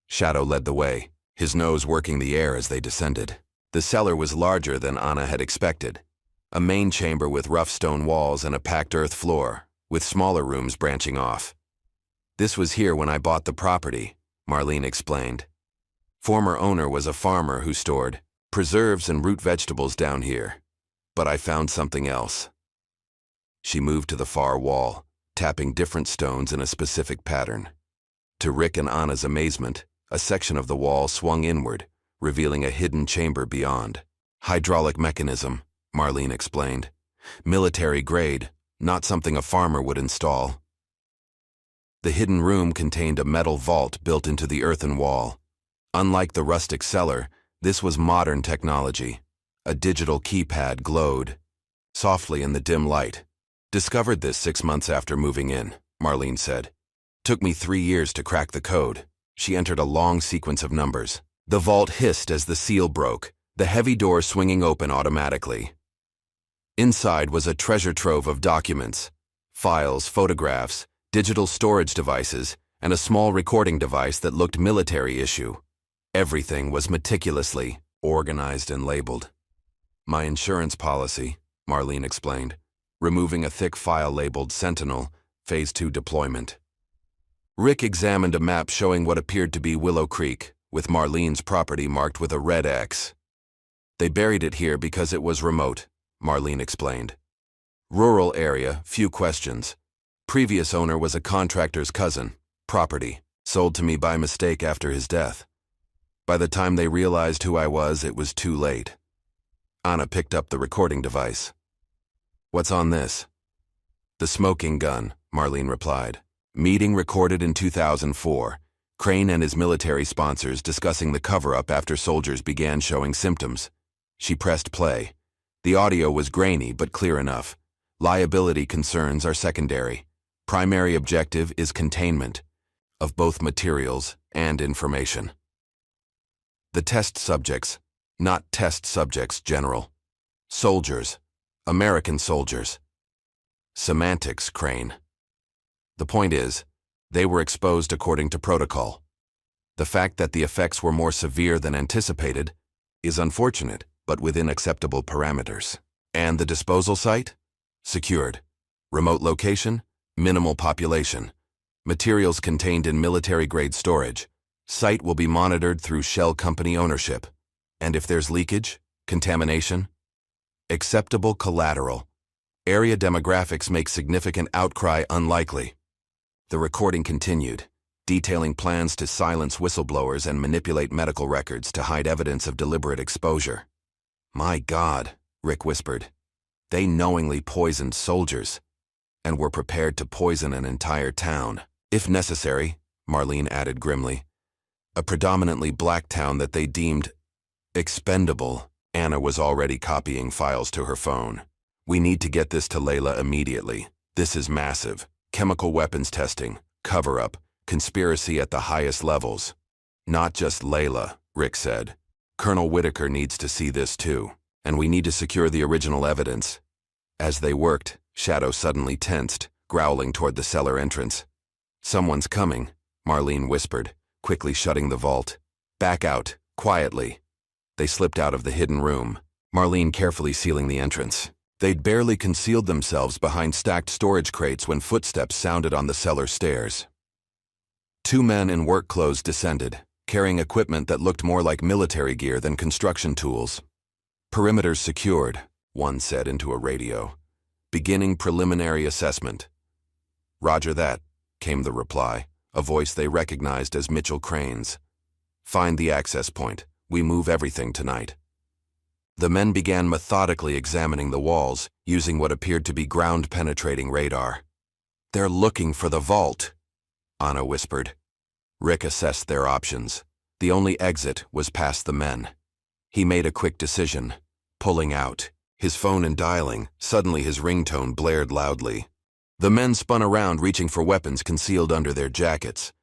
Shadow led the way, his nose working the air as they descended. The cellar was larger than Anna had expected. A main chamber with rough stone walls and a packed earth floor, with smaller rooms branching off. "This was here when I bought the property," Marlene explained. "Former owner was a farmer who stored preserves and root vegetables down here. But I found something else." She moved to the far wall, tapping different stones in a specific pattern. To Rick and Anna's amazement, a section of the wall swung inward, revealing a hidden chamber beyond. "Hydraulic mechanism," Marlene explained. "Military grade, not something a farmer would install." The hidden room contained a metal vault built into the earthen wall. Unlike the rustic cellar, this was modern technology. A digital keypad glowed softly in the dim light. "Discovered this 6 months after moving in," Marlene said. "Took me 3 years to crack the code." She entered a long sequence of numbers. The vault hissed as the seal broke, the heavy door swinging open automatically. Inside was a treasure trove of documents, files, photographs, digital storage devices, and a small recording device that looked military issue. Everything was meticulously organized and labeled. "My insurance policy," Marlene explained, removing a thick file labeled Sentinel, Phase 2 deployment. Rick examined a map showing what appeared to be Willow Creek, with Marlene's property marked with a red X. "They buried it here because it was remote," Marlene explained. "Rural area, few questions. Previous owner was a contractor's cousin. Property, sold to me by mistake after his death. By the time they realized who I was, it was too late." Anna picked up the recording device. "What's on this?" "The smoking gun," Marlene replied. "Meeting recorded in 2004. Crane and his military sponsors discussing the cover-up after soldiers began showing symptoms. She pressed play. The audio was grainy but clear enough. Liability concerns are secondary. Primary objective is containment of both materials and information. The test subjects, not test subjects general. Soldiers, American soldiers. Semantics, Crane. The point is, they were exposed according to protocol. The fact that the effects were more severe than anticipated is unfortunate, but within acceptable parameters. And the disposal site? Secured. Remote location? Minimal population. Materials contained in military-grade storage. Site will be monitored through shell company ownership. And if there's leakage, contamination? Acceptable collateral. Area demographics make significant outcry unlikely. The recording continued, detailing plans to silence whistleblowers and manipulate medical records to hide evidence of deliberate exposure. My God, Rick whispered. They knowingly poisoned soldiers and were prepared to poison an entire town. If necessary, Marlene added grimly. A predominantly black town that they deemed expendable. Anna was already copying files to her phone. We need to get this to Layla immediately. This is massive. Chemical weapons testing, cover-up, conspiracy at the highest levels. Not just Layla, Rick said. Colonel Whitaker needs to see this too, and we need to secure the original evidence. As they worked, Shadow suddenly tensed, growling toward the cellar entrance. Someone's coming, Marlene whispered, quickly shutting the vault. Back out, quietly. They slipped out of the hidden room, Marlene carefully sealing the entrance. They'd barely concealed themselves behind stacked storage crates when footsteps sounded on the cellar stairs. Two men in work clothes descended, carrying equipment that looked more like military gear than construction tools. Perimeters secured, one said into a radio. Beginning preliminary assessment. Roger that, came the reply, a voice they recognized as Mitchell Crane's. Find the access point. We move everything tonight. The men began methodically examining the walls, using what appeared to be ground-penetrating radar. They're looking for the vault, Anna whispered. Rick assessed their options. The only exit was past the men. He made a quick decision, pulling out. His phone and dialing, suddenly his ringtone blared loudly. The men spun around, reaching for weapons concealed under their jackets.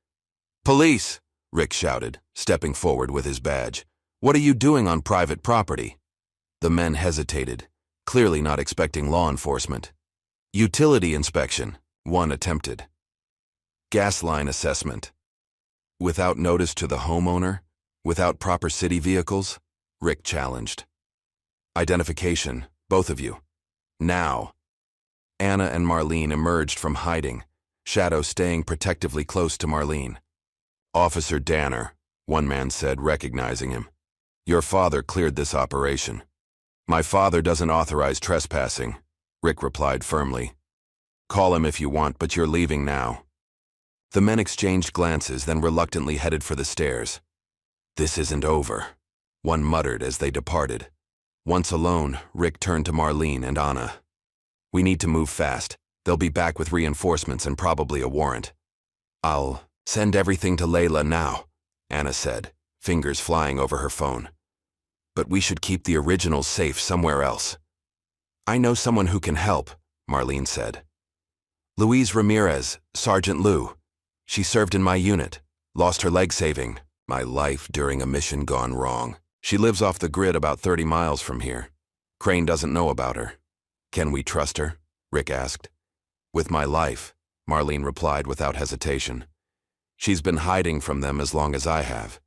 Police! Rick shouted, stepping forward with his badge. What are you doing on private property? The men hesitated, clearly not expecting law enforcement. Utility inspection, one attempted. Gas line assessment. Without notice to the homeowner? Without proper city vehicles? Rick challenged. Identification, both of you. Now. Anna and Marlene emerged from hiding, Shadow staying protectively close to Marlene. Officer Danner, one man said, recognizing him. Your father cleared this operation. My father doesn't authorize trespassing, Rick replied firmly. Call him if you want, but you're leaving now. The men exchanged glances, then reluctantly headed for the stairs. This isn't over, one muttered as they departed. Once alone, Rick turned to Marlene and Anna. We need to move fast. They'll be back with reinforcements and probably a warrant. I'll send everything to Layla now, Anna said, fingers flying over her phone. But we should keep the originals safe somewhere else. I know someone who can help, Marlene said. Louise Ramirez, Sergeant Lou. She served in my unit, lost her leg saving my life during a mission gone wrong. She lives off the grid about 30 miles from here. Crane doesn't know about her. Can we trust her? Rick asked. With my life, Marlene replied without hesitation. She's been hiding from them as long as I have.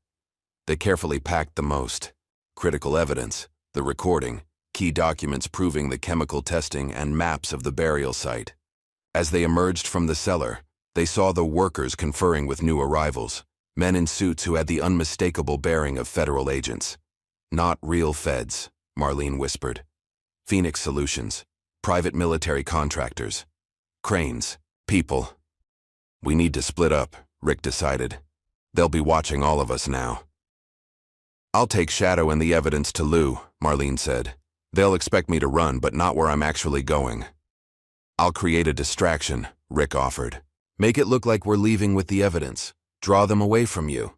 They carefully packed the most. Critical evidence, the recording, key documents proving the chemical testing and maps of the burial site. As they emerged from the cellar, they saw the workers conferring with new arrivals, men in suits who had the unmistakable bearing of federal agents. Not real feds, Marlene whispered. Phoenix Solutions, private military contractors. Cranes, people. We need to split up, Rick decided. They'll be watching all of us now. I'll take Shadow and the evidence to Lou, Marlene said. They'll expect me to run, but not where I'm actually going. I'll create a distraction, Rick offered. Make it look like we're leaving with the evidence. Draw them away from you.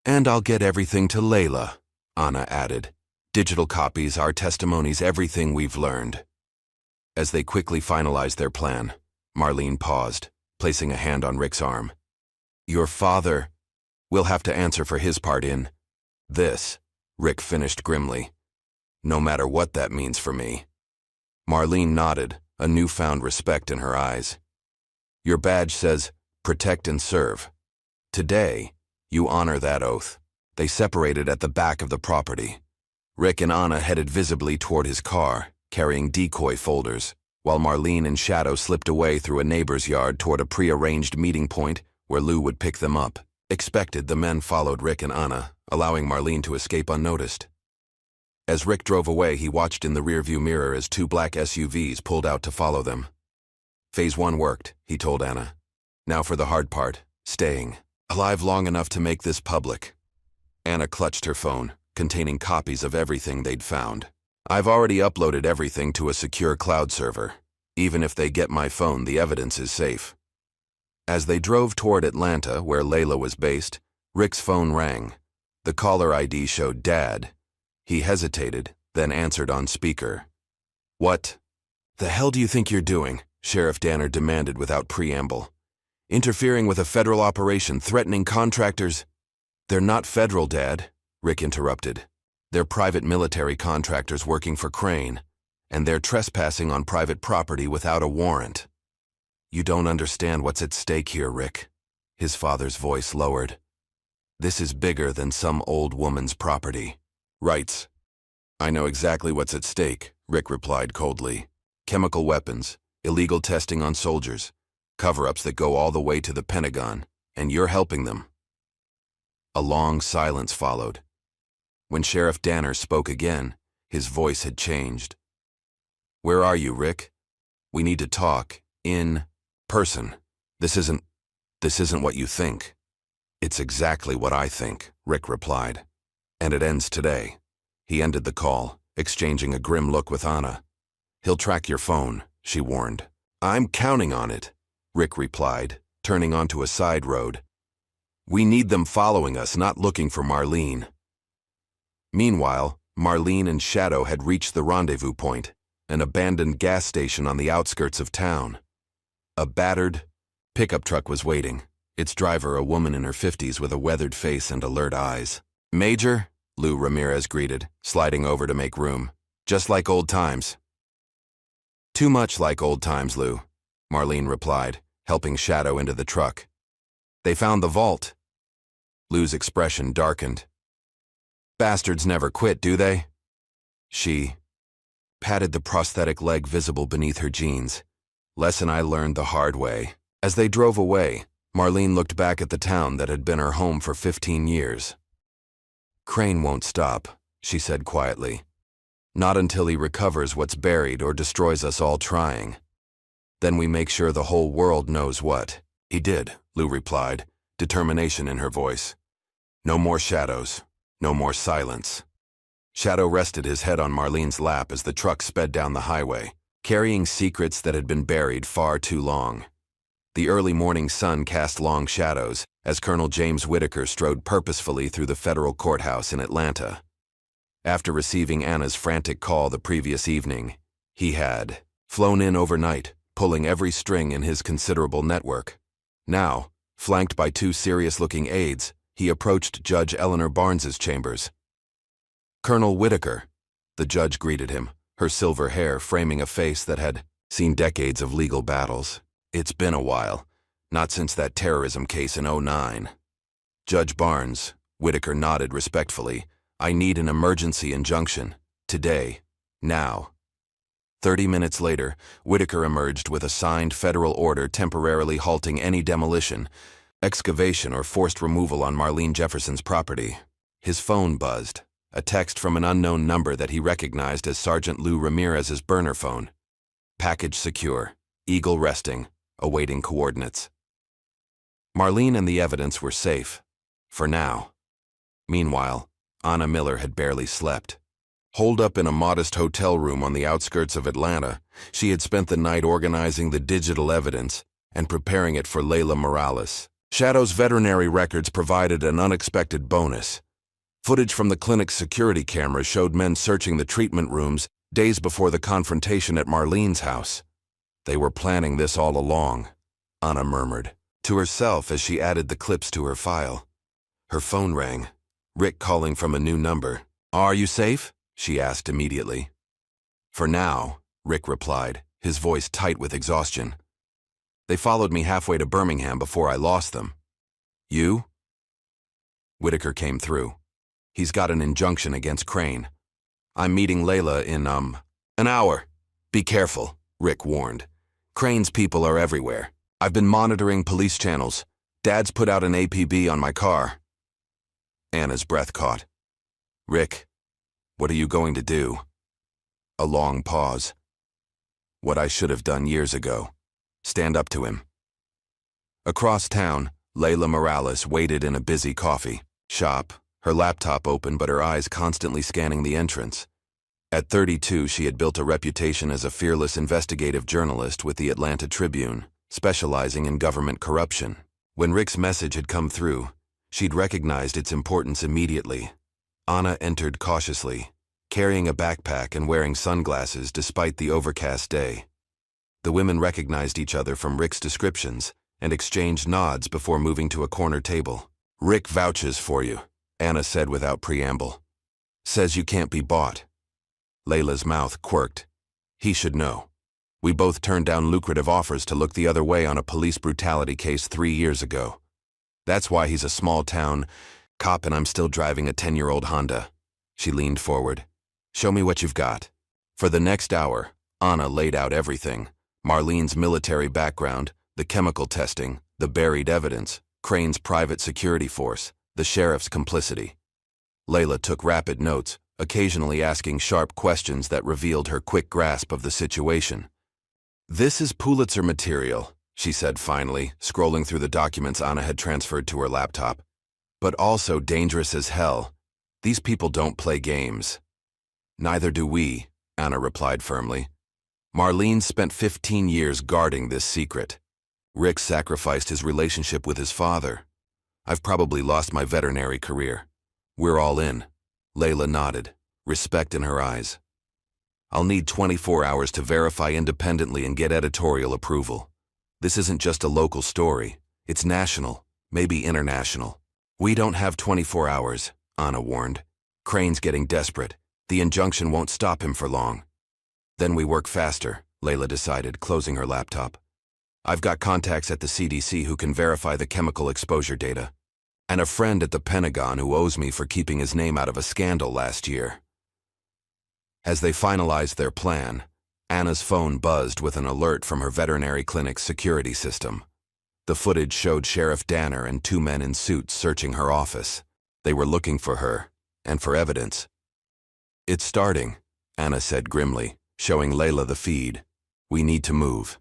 And I'll get everything to Layla, Anna added. Digital copies, our testimonies, everything we've learned. As they quickly finalized their plan, Marlene paused, placing a hand on Rick's arm. Your father will have to answer for his part in this, Rick finished grimly. No matter what that means for me. Marlene nodded, a newfound respect in her eyes. Your badge says, protect and serve. Today, you honor that oath. They separated at the back of the property. Rick and Anna headed visibly toward his car, carrying decoy folders, while Marlene and Shadow slipped away through a neighbor's yard toward a pre-arranged meeting point where Lou would pick them up. Expected, the men followed Rick and Anna, allowing Marlene to escape unnoticed. As Rick drove away, he watched in the rearview mirror as two black SUVs pulled out to follow them. Phase 1 worked, he told Anna. Now for the hard part, staying alive long enough to make this public. Anna clutched her phone, containing copies of everything they'd found. I've already uploaded everything to a secure cloud server. Even if they get my phone, the evidence is safe. As they drove toward Atlanta, where Layla was based, Rick's phone rang. The caller ID showed Dad. He hesitated, then answered on speaker. What the hell do you think you're doing? Sheriff Danner demanded without preamble. Interfering with a federal operation, threatening contractors. They're not federal, Dad, Rick interrupted. They're private military contractors working for Crane, and they're trespassing on private property without a warrant. You don't understand what's at stake here, Rick. His father's voice lowered. This is bigger than some old woman's property. Rights. I know exactly what's at stake, Rick replied coldly. Chemical weapons, illegal testing on soldiers, cover-ups that go all the way to the Pentagon, and you're helping them. A long silence followed. When Sheriff Danner spoke again, his voice had changed. Where are you, Rick? We need to talk, in person. This isn't what you think. It's exactly what I think, Rick replied. And it ends today. He ended the call, exchanging a grim look with Anna. He'll track your phone, she warned. I'm counting on it, Rick replied, turning onto a side road. We need them following us, not looking for Marlene. Meanwhile, Marlene and Shadow had reached the rendezvous point, an abandoned gas station on the outskirts of town. A battered pickup truck was waiting, its driver a woman in her 50s with a weathered face and alert eyes. Major, Lou Ramirez greeted, sliding over to make room. Just like old times. Too much like old times, Lou, Marlene replied, helping Shadow into the truck. They found the vault. Lou's expression darkened. Bastards never quit, do they? She patted the prosthetic leg visible beneath her jeans. Lesson I learned the hard way. As they drove away, Marlene looked back at the town that had been her home for 15 years. Crane won't stop, she said quietly. Not until he recovers what's buried or destroys us all trying. Then we make sure the whole world knows what. He did, Lou replied, determination in her voice. No more shadows. No more silence. Shadow rested his head on Marlene's lap as the truck sped down the highway, carrying secrets that had been buried far too long. The early morning sun cast long shadows as Colonel James Whitaker strode purposefully through the federal courthouse in Atlanta. After receiving Anna's frantic call the previous evening, he had flown in overnight, pulling every string in his considerable network. Now, flanked by two serious-looking aides, he approached Judge Eleanor Barnes's chambers. Colonel Whitaker, the judge greeted him, her silver hair framing a face that had seen decades of legal battles. It's been a while, not since that terrorism case in '09. Judge Barnes, Whitaker nodded respectfully. I need an emergency injunction. Today. Now. 30 minutes later, Whitaker emerged with a signed federal order temporarily halting any demolition, excavation, or forced removal on Marlene Jefferson's property. His phone buzzed, a text from an unknown number that he recognized as Sergeant Lou Ramirez's burner phone. Package secure. Eagle resting. Awaiting coordinates. Marlene and the evidence were safe. For now. Meanwhile, Anna Miller had barely slept. Holed up in a modest hotel room on the outskirts of Atlanta, she had spent the night organizing the digital evidence and preparing it for Layla Morales, Shadow's veterinary records provided an unexpected bonus. Footage from the clinic's security cameras showed men searching the treatment rooms days before the confrontation at Marlene's house. They were planning this all along, Anna murmured to herself as she added the clips to her file. Her phone rang, Rick calling from a new number. "Are you safe?" she asked immediately. "For now," Rick replied, his voice tight with exhaustion. "They followed me halfway to Birmingham before I lost them." "You?" Whitaker came through. "He's got an injunction against Crane. I'm meeting Layla in, an hour. Be careful," Rick warned. "Crane's people are everywhere. I've been monitoring police channels. Dad's put out an APB on my car." Anna's breath caught. "Rick, what are you going to do?" A long pause. "What I should have done years ago. Stand up to him." Across town, Layla Morales waited in a busy coffee shop, her laptop open but her eyes constantly scanning the entrance. At 32, she had built a reputation as a fearless investigative journalist with the Atlanta Tribune, specializing in government corruption. When Rick's message had come through, she'd recognized its importance immediately. Anna entered cautiously, carrying a backpack and wearing sunglasses despite the overcast day. The women recognized each other from Rick's descriptions and exchanged nods before moving to a corner table. "Rick vouches for you," Anna said without preamble. "Says you can't be bought." Layla's mouth quirked. "He should know. We both turned down lucrative offers to look the other way on a police brutality case 3 years ago. That's why he's a small-town cop and I'm still driving a 10-year-old Honda." She leaned forward. "Show me what you've got." For the next hour, Anna laid out everything. Marlene's military background, the chemical testing, the buried evidence, Crane's private security force, the sheriff's complicity. Layla took rapid notes, occasionally asking sharp questions that revealed her quick grasp of the situation. "This is Pulitzer material," she said finally, scrolling through the documents Anna had transferred to her laptop. "But also dangerous as hell. These people don't play games." "Neither do we," Anna replied firmly. "Marlene spent 15 years guarding this secret. Rick sacrificed his relationship with his father. I've probably lost my veterinary career. We're all in." Layla nodded, respect in her eyes. "I'll need 24 hours to verify independently and get editorial approval. This isn't just a local story. It's national, maybe international." "We don't have 24 hours, Anna warned. "Crane's getting desperate. The injunction won't stop him for long." "Then we work faster," Layla decided, closing her laptop. "I've got contacts at the CDC who can verify the chemical exposure data, and a friend at the Pentagon who owes me for keeping his name out of a scandal last year." As they finalized their plan, Anna's phone buzzed with an alert from her veterinary clinic's security system. The footage showed Sheriff Danner and 2 men in suits searching her office. They were looking for her, and for evidence. "It's starting," Anna said grimly, showing Layla the feed. "We need to move."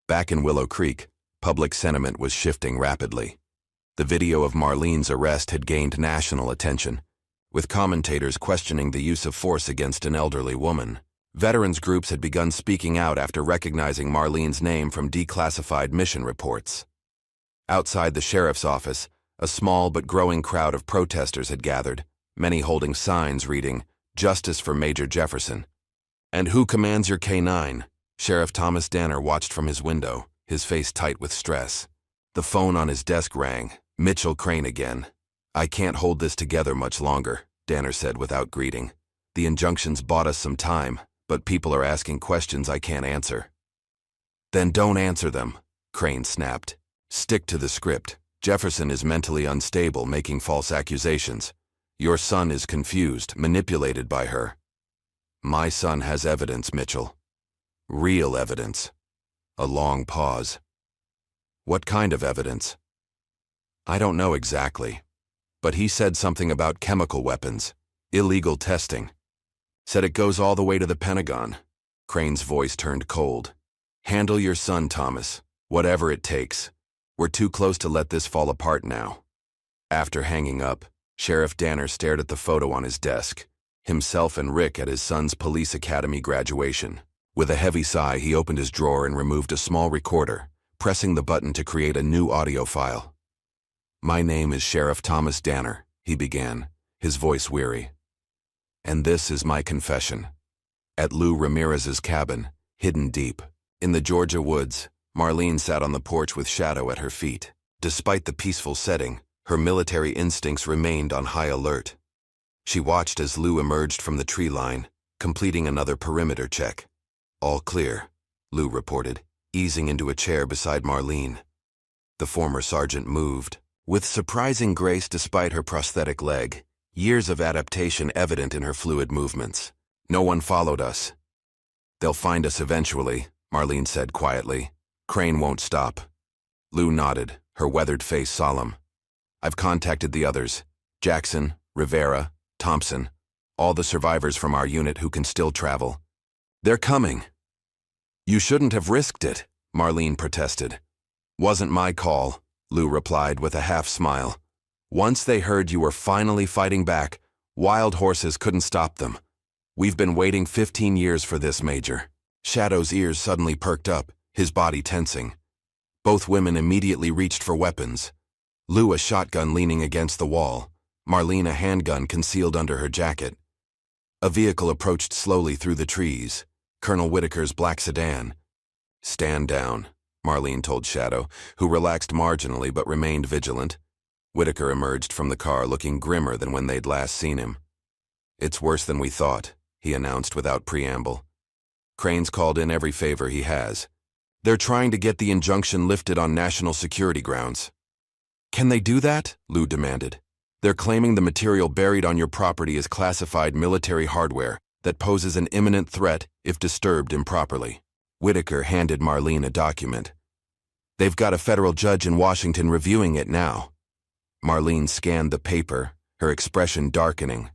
Back in Willow Creek, public sentiment was shifting rapidly. The video of Marlene's arrest had gained national attention, with commentators questioning the use of force against an elderly woman. Veterans groups had begun speaking out after recognizing Marlene's name from declassified mission reports. Outside the sheriff's office, a small but growing crowd of protesters had gathered, many holding signs reading, "Justice for Major Jefferson." "And who commands your K9? Sheriff Thomas Danner watched from his window, his face tight with stress. The phone on his desk rang. Mitchell Crane again. "I can't hold this together much longer," Danner said without greeting. "The injunctions bought us some time, but people are asking questions I can't answer." "Then don't answer them," Crane snapped. "Stick to the script. Jefferson is mentally unstable, making false accusations. Your son is confused, manipulated by her." "My son has evidence, Mitchell. Real evidence." A long pause. "What kind of evidence?" "I don't know exactly, but he said something about chemical weapons, illegal testing. Said it goes all the way to the Pentagon." Crane's voice turned cold. "Handle your son, Thomas, whatever it takes. We're too close to let this fall apart now." After hanging up, Sheriff Danner stared at the photo on his desk, himself and Rick at his son's police academy graduation. With a heavy sigh, he opened his drawer and removed a small recorder, pressing the button to create a new audio file. My name is Sheriff Thomas Danner, he began, his voice weary. And this is my confession. At Lou Ramirez's cabin, hidden deep, in the Georgia woods, Marlene sat on the porch with Shadow at her feet. Despite the peaceful setting, her military instincts remained on high alert. She watched as Lou emerged from the tree line, completing another perimeter check. All clear, Lou reported, easing into a chair beside Marlene. The former sergeant moved, with surprising grace despite her prosthetic leg, years of adaptation evident in her fluid movements. No one followed us. They'll find us eventually, Marlene said quietly. Crane won't stop. Lou nodded, her weathered face solemn. I've contacted the others, Jackson, Rivera, Thompson, all the survivors from our unit who can still travel. They're coming. You shouldn't have risked it, Marlene protested. Wasn't my call, Lou replied with a half smile. Once they heard you were finally fighting back, wild horses couldn't stop them. We've been waiting 15 years for this, Major. Shadow's ears suddenly perked up, his body tensing. Both women immediately reached for weapons. Lou a shotgun leaning against the wall, Marlene a handgun concealed under her jacket. A vehicle approached slowly through the trees, Colonel Whitaker's black sedan. Stand down, Marlene told Shadow, who relaxed marginally but remained vigilant. Whitaker emerged from the car looking grimmer than when they'd last seen him. It's worse than we thought, he announced without preamble. Crane's called in every favor he has. They're trying to get the injunction lifted on national security grounds. Can they do that? Lou demanded. They're claiming the material buried on your property is classified military hardware that poses an imminent threat if disturbed improperly. Whitaker handed Marlene a document. They've got a federal judge in Washington reviewing it now. Marlene scanned the paper, her expression darkening.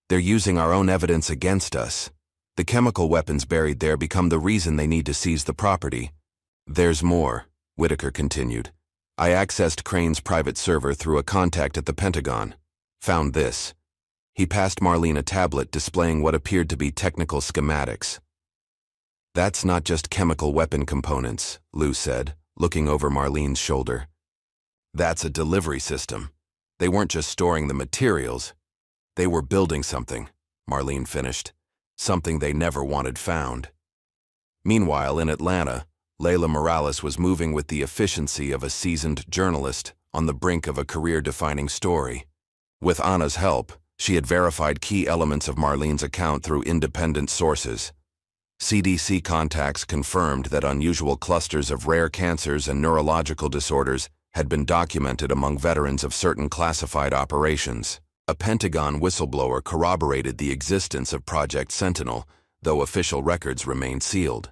They're using our own evidence against us. The chemical weapons buried there become the reason they need to seize the property. There's more, Whitaker continued. I accessed Crane's private server through a contact at the Pentagon. Found this. He passed Marlene a tablet displaying what appeared to be technical schematics. That's not just chemical weapon components, Lou said, looking over Marlene's shoulder. That's a delivery system. They weren't just storing the materials. They were building something, Marlene finished. Something they never wanted found. Meanwhile, in Atlanta, Layla Morales was moving with the efficiency of a seasoned journalist on the brink of a career-defining story. With Anna's help, she had verified key elements of Marlene's account through independent sources. CDC contacts confirmed that unusual clusters of rare cancers and neurological disorders had been documented among veterans of certain classified operations. A Pentagon whistleblower corroborated the existence of Project Sentinel, though official records remained sealed.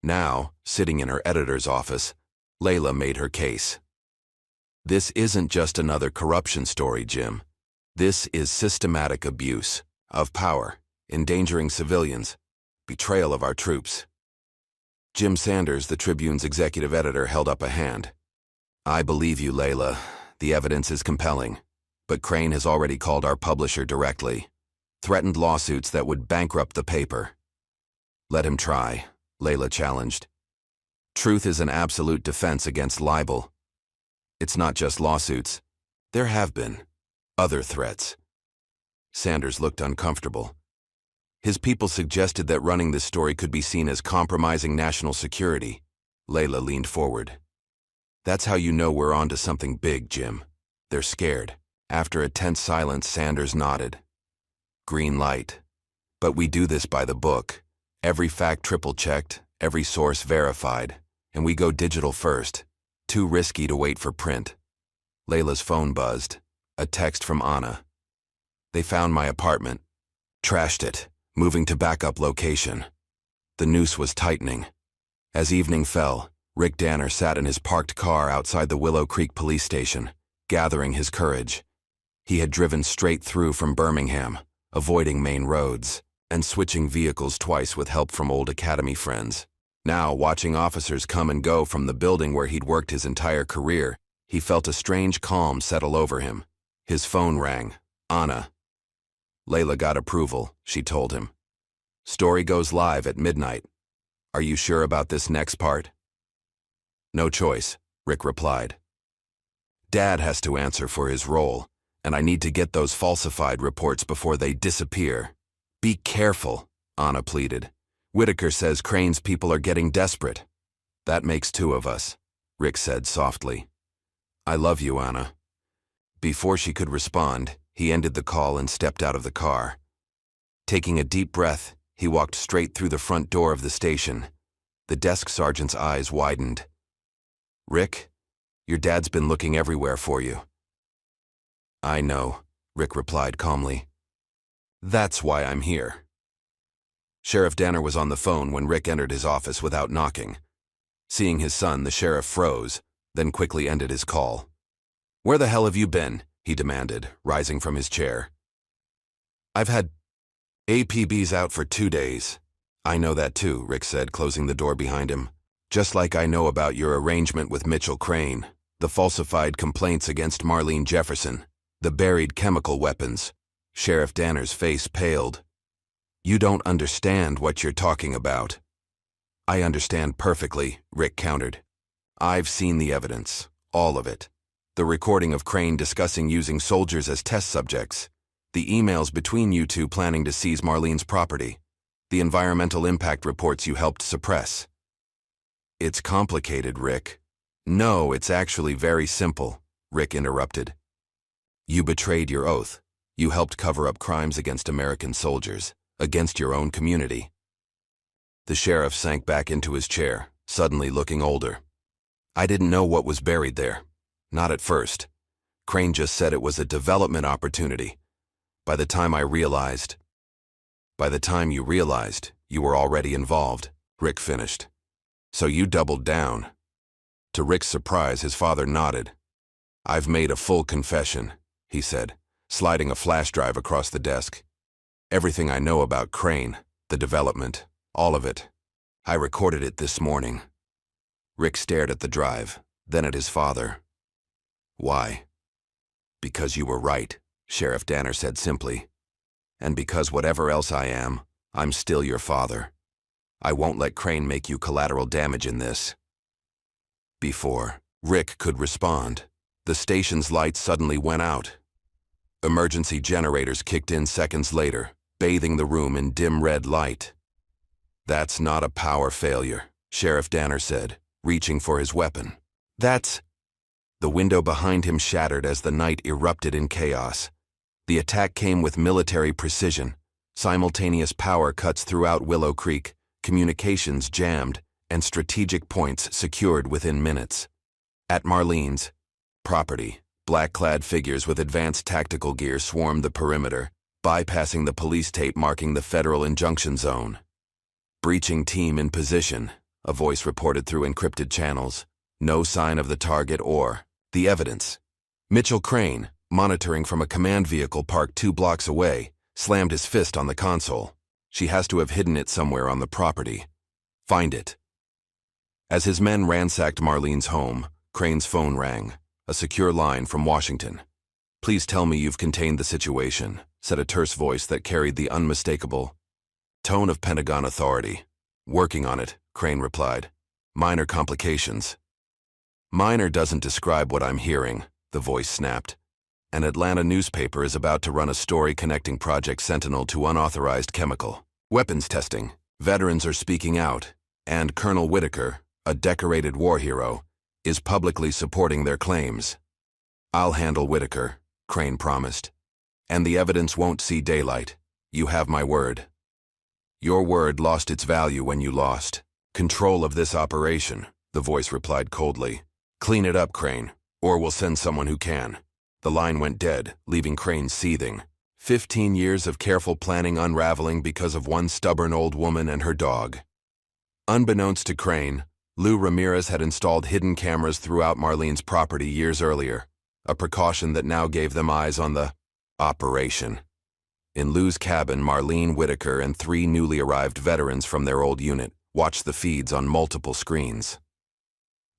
Now, sitting in her editor's office, Layla made her case. This isn't just another corruption story, Jim. This is systematic abuse of power, endangering civilians, betrayal of our troops. Jim Sanders, the Tribune's executive editor, held up a hand. I believe you, Layla. The evidence is compelling. But Crane has already called our publisher directly, threatened lawsuits that would bankrupt the paper. Let him try, Layla challenged. Truth is an absolute defense against libel. It's not just lawsuits. There have been other threats. Sanders looked uncomfortable. His people suggested that running this story could be seen as compromising national security. Layla leaned forward. That's how you know we're onto something big, Jim. They're scared. After a tense silence, Sanders nodded. Green light. But we do this by the book. Every fact triple-checked, every source verified, and we go digital first. Too risky to wait for print. Layla's phone buzzed. A text from Anna. They found my apartment. Trashed it, moving to backup location. The noose was tightening. As evening fell, Rick Danner sat in his parked car outside the Willow Creek police station, gathering his courage. He had driven straight through from Birmingham, avoiding main roads, and switching vehicles twice with help from old academy friends. Now, watching officers come and go from the building where he'd worked his entire career, he felt a strange calm settle over him. His phone rang. Anna. Layla got approval, she told him. Story goes live at midnight. Are you sure about this next part? No choice, Rick replied. Dad has to answer for his role, and I need to get those falsified reports before they disappear. Be careful, Anna pleaded. Whitaker says Crane's people are getting desperate. That makes two of us, Rick said softly. I love you, Anna. Before she could respond, he ended the call and stepped out of the car. Taking a deep breath, he walked straight through the front door of the station. The desk sergeant's eyes widened. Rick, your dad's been looking everywhere for you. I know, Rick replied calmly. That's why I'm here. Sheriff Danner was on the phone when Rick entered his office without knocking. Seeing his son, the sheriff froze, then quickly ended his call. Where the hell have you been? He demanded, rising from his chair. I've had APBs out for 2 days. I know that too, Rick said, closing the door behind him. Just like I know about your arrangement with Mitchell Crane, the falsified complaints against Marlene Jefferson, the buried chemical weapons. Sheriff Danner's face paled. You don't understand what you're talking about. I understand perfectly, Rick countered. I've seen the evidence, all of it. The recording of Crane discussing using soldiers as test subjects, the emails between you two planning to seize Marlene's property, the environmental impact reports you helped suppress. It's complicated, Rick. No, it's actually very simple, Rick interrupted. You betrayed your oath. You helped cover up crimes against American soldiers, against your own community. The sheriff sank back into his chair, suddenly looking older. I didn't know what was buried there. Not at first. Crane just said it was a development opportunity. By the time you realized, you were already involved, Rick finished. So you doubled down. To Rick's surprise, his father nodded. I've made a full confession, he said, sliding a flash drive across the desk. Everything I know about Crane, the development, all of it. I recorded it this morning. Rick stared at the drive, then at his father. Why? Because you were right, Sheriff Danner said simply. And because whatever else I am, I'm still your father. I won't let Crane make you collateral damage in this. Before Rick could respond, the station's lights suddenly went out. Emergency generators kicked in seconds later, bathing the room in dim red light. That's not a power failure, Sheriff Danner said, reaching for his weapon. That's... The window behind him shattered as the night erupted in chaos. The attack came with military precision. Simultaneous power cuts throughout Willow Creek, communications jammed, and strategic points secured within minutes. At Marlene's property, black-clad figures with advanced tactical gear swarmed the perimeter, bypassing the police tape marking the federal injunction zone. Breaching team in position, a voice reported through encrypted channels. No sign of the target or the evidence. Mitchell Crane, monitoring from a command vehicle parked 2 blocks away, slammed his fist on the console. She has to have hidden it somewhere on the property. Find it. As his men ransacked Marlene's home, Crane's phone rang, a secure line from Washington. Please tell me you've contained the situation, said a terse voice that carried the unmistakable tone of Pentagon authority. Working on it, Crane replied. Minor complications. Minor doesn't describe what I'm hearing, the voice snapped. An Atlanta newspaper is about to run a story connecting Project Sentinel to unauthorized chemical weapons testing. Veterans are speaking out, and Colonel Whitaker, a decorated war hero, is publicly supporting their claims. I'll handle Whitaker, Crane promised. And the evidence won't see daylight. You have my word. Your word lost its value when you lost control of this operation, the voice replied coldly. Clean it up, Crane, or we'll send someone who can. The line went dead, leaving Crane seething. 15 years of careful planning unraveling because of one stubborn old woman and her dog. Unbeknownst to Crane, Lou Ramirez had installed hidden cameras throughout Marlene's property years earlier, a precaution that now gave them eyes on the operation. In Lou's cabin, Marlene Whitaker and 3 newly arrived veterans from their old unit watched the feeds on multiple screens.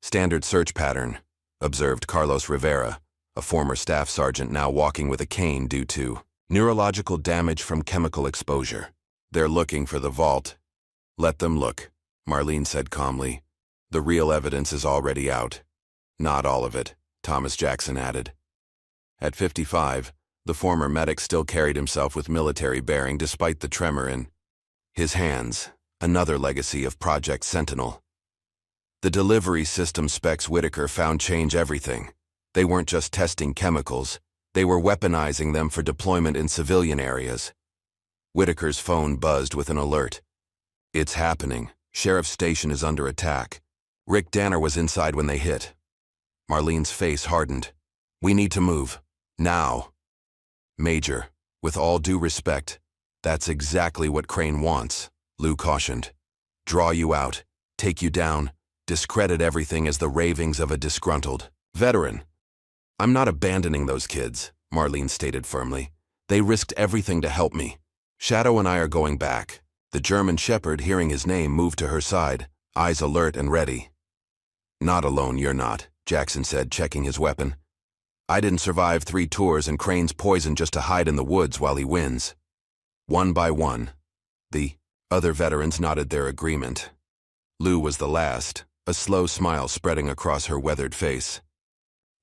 Standard search pattern, observed Carlos Rivera, a former staff sergeant now walking with a cane due to neurological damage from chemical exposure. They're looking for the vault. Let them look, Marlene said calmly. The real evidence is already out. Not all of it, Thomas Jackson added. At 55, the former medic still carried himself with military bearing despite the tremor in his hands, another legacy of Project Sentinel. The delivery system specs Whitaker found change everything. They weren't just testing chemicals, they were weaponizing them for deployment in civilian areas. Whitaker's phone buzzed with an alert. It's happening. Sheriff's Station is under attack. Rick Danner was inside when they hit. Marlene's face hardened. We need to move. Now. Major, with all due respect, that's exactly what Crane wants, Lou cautioned. Draw you out, take you down, discredit everything as the ravings of a disgruntled veteran. I'm not abandoning those kids, Marlene stated firmly. They risked everything to help me. Shadow and I are going back. The German shepherd, hearing his name, moved to her side, eyes alert and ready. Not alone, you're not, Jackson said, checking his weapon. I didn't survive 3 tours and Crane's poisoned just to hide in the woods while he wins. One by one. The other veterans nodded their agreement. Lou was the last, a slow smile spreading across her weathered face.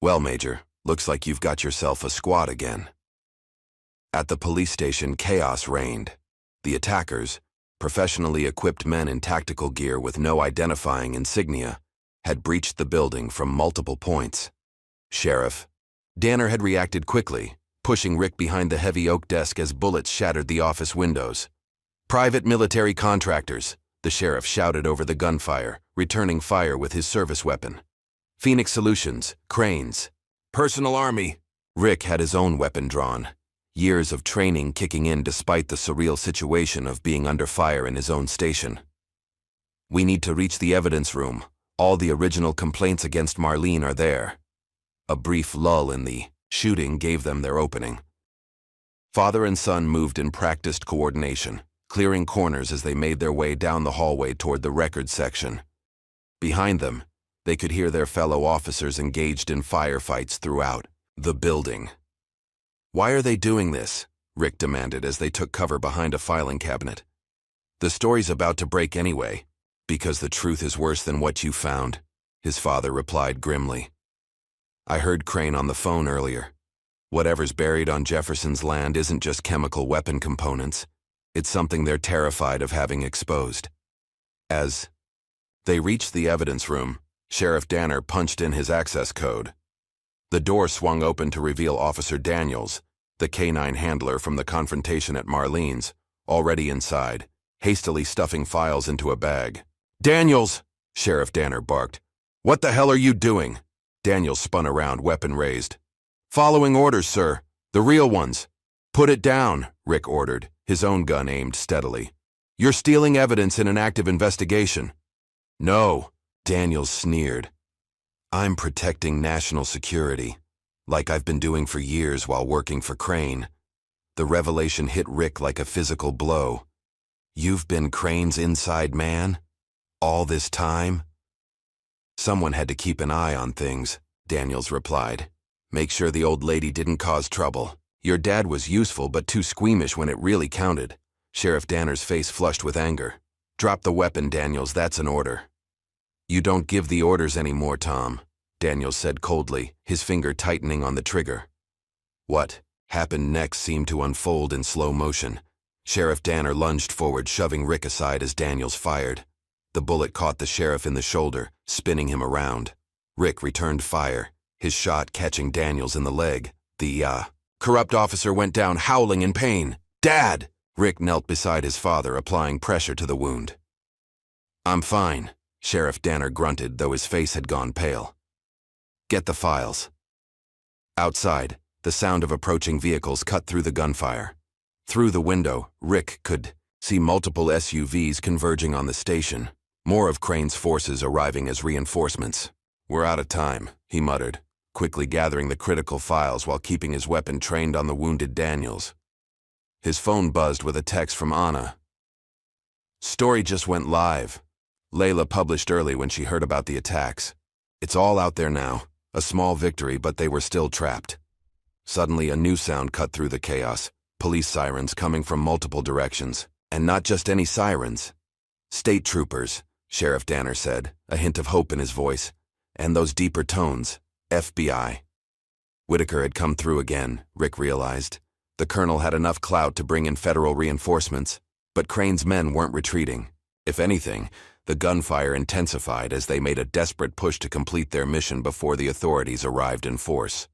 Well, Major, looks like you've got yourself a squad again. At the police station, chaos reigned. The attackers, professionally equipped men in tactical gear with no identifying insignia, had breached the building from multiple points. Sheriff Danner had reacted quickly, pushing Rick behind the heavy oak desk as bullets shattered the office windows. Private military contractors, the sheriff shouted over the gunfire, returning fire with his service weapon. Phoenix Solutions, Cranes, Personal Army. Rick had his own weapon drawn, years of training kicking in despite the surreal situation of being under fire in his own station. We need to reach the evidence room. All the original complaints against Marlene are there. A brief lull in the shooting gave them their opening. Father and son moved in practiced coordination, clearing corners as they made their way down the hallway toward the records section. Behind them, they could hear their fellow officers engaged in firefights throughout the building. Why are they doing this? Rick demanded as they took cover behind a filing cabinet. The story's about to break anyway, because the truth is worse than what you found, his father replied grimly. I heard Crane on the phone earlier. Whatever's buried on Jefferson's land isn't just chemical weapon components. It's something they're terrified of having exposed. As they reached the evidence room, Sheriff Danner punched in his access code. The door swung open to reveal Officer Daniels, the canine handler from the confrontation at Marlene's, already inside, hastily stuffing files into a bag. Daniels! Sheriff Danner barked. What the hell are you doing? Daniels spun around, weapon raised. Following orders, sir. The real ones. Put it down, Rick ordered, his own gun aimed steadily. You're stealing evidence in an active investigation. No, Daniels sneered. I'm protecting national security, like I've been doing for years while working for Crane. The revelation hit Rick like a physical blow. You've been Crane's inside man? All this time? Someone had to keep an eye on things, Daniels replied. Make sure the old lady didn't cause trouble. Your dad was useful but too squeamish when it really counted. Sheriff Danner's face flushed with anger. Drop the weapon, Daniels, that's an order. You don't give the orders anymore, Tom, Daniels said coldly, his finger tightening on the trigger. What happened next seemed to unfold in slow motion. Sheriff Danner lunged forward, shoving Rick aside as Daniels fired. The bullet caught the sheriff in the shoulder, spinning him around. Rick returned fire, his shot catching Daniels in the leg. The corrupt officer went down howling in pain. Dad! Rick knelt beside his father, applying pressure to the wound. I'm fine, Sheriff Danner grunted, though his face had gone pale. Get the files. Outside, the sound of approaching vehicles cut through the gunfire. Through the window, Rick could see multiple SUVs converging on the station. More of Crane's forces arriving as reinforcements. We're out of time, he muttered, quickly gathering the critical files while keeping his weapon trained on the wounded Daniels. His phone buzzed with a text from Anna. Story just went live. Layla published early when she heard about the attacks. It's all out there now. A small victory, but they were still trapped. Suddenly, a new sound cut through the chaos. Police sirens coming from multiple directions. And not just any sirens. State troopers, Sheriff Danner said, a hint of hope in his voice. And those deeper tones. FBI. Whitaker had come through again, Rick realized. The colonel had enough clout to bring in federal reinforcements, but Crane's men weren't retreating. If anything, the gunfire intensified as they made a desperate push to complete their mission before the authorities arrived in force.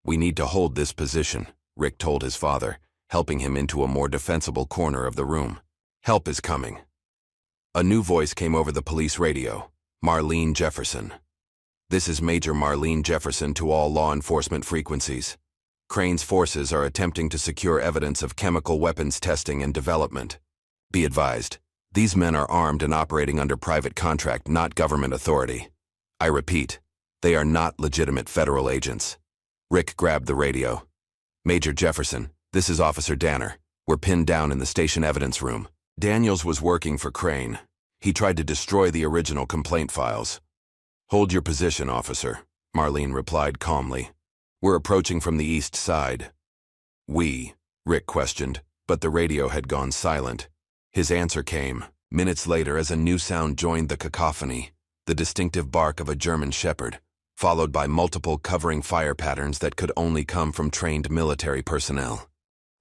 "We need to hold this position," Rick told his father, helping him into a more defensible corner of the room. "Help is coming." A new voice came over the police radio. Marlene Jefferson. "This is Major Marlene Jefferson to all law enforcement frequencies. Crane's forces are attempting to secure evidence of chemical weapons testing and development. Be advised, these men are armed and operating under private contract, not government authority. I repeat, they are not legitimate federal agents." Rick grabbed the radio. "Major Jefferson, this is Officer Danner. We're pinned down in the station evidence room. Daniels was working for Crane. He tried to destroy the original complaint files." "Hold your position, officer," Marlene replied calmly. "We're approaching from the east side." "We?" Rick questioned, but the radio had gone silent. His answer came minutes later as a new sound joined the cacophony, the distinctive bark of a German shepherd, followed by multiple covering fire patterns that could only come from trained military personnel.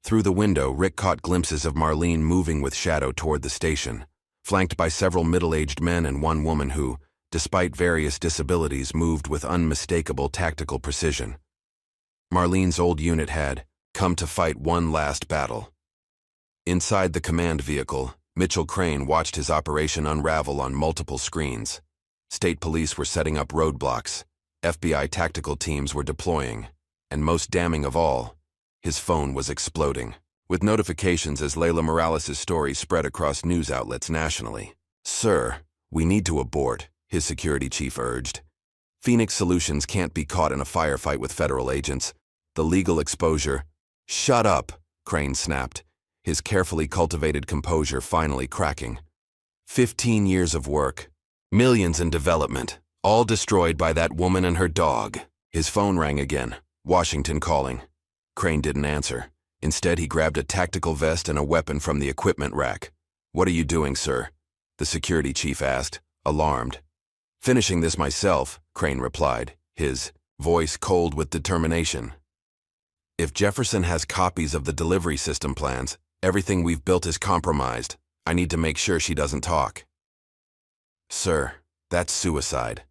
Through the window, Rick caught glimpses of Marlene moving with shadow toward the station, flanked by several middle-aged men and one woman who, despite various disabilities, moved with unmistakable tactical precision. Marlene's old unit had come to fight one last battle. Inside the command vehicle, Mitchell Crane watched his operation unravel on multiple screens. State police were setting up roadblocks, FBI tactical teams were deploying, and most damning of all, his phone was exploding, with notifications as Layla Morales' story spread across news outlets nationally. "Sir, we need to abort," his security chief urged. "Phoenix Solutions can't be caught in a firefight with federal agents. The legal exposure—" "Shut up," Crane snapped, his carefully cultivated composure finally cracking. 15 years of work, millions in development, all destroyed by that woman and her dog. His phone rang again, Washington calling. Crane didn't answer. Instead, he grabbed a tactical vest and a weapon from the equipment rack. "What are you doing, sir?" the security chief asked, alarmed. "Finishing this myself," Crane replied, his voice cold with determination. "If Jefferson has copies of the delivery system plans, everything we've built is compromised. I need to make sure she doesn't talk." "Sir, that's suicide.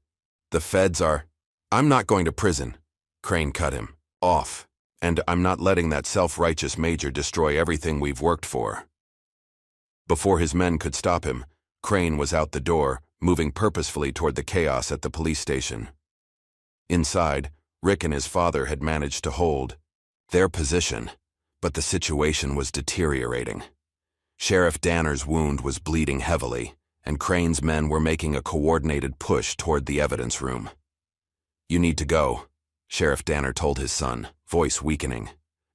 The feds are—" "I'm not going to prison," Crane cut him off. "And I'm not letting that self-righteous major destroy everything we've worked for." Before his men could stop him, Crane was out the door, moving purposefully toward the chaos at the police station. Inside, Rick and his father had managed to hold their position, but the situation was deteriorating. Sheriff Danner's wound was bleeding heavily, and Crane's men were making a coordinated push toward the evidence room. "You need to go," Sheriff Danner told his son, voice weakening.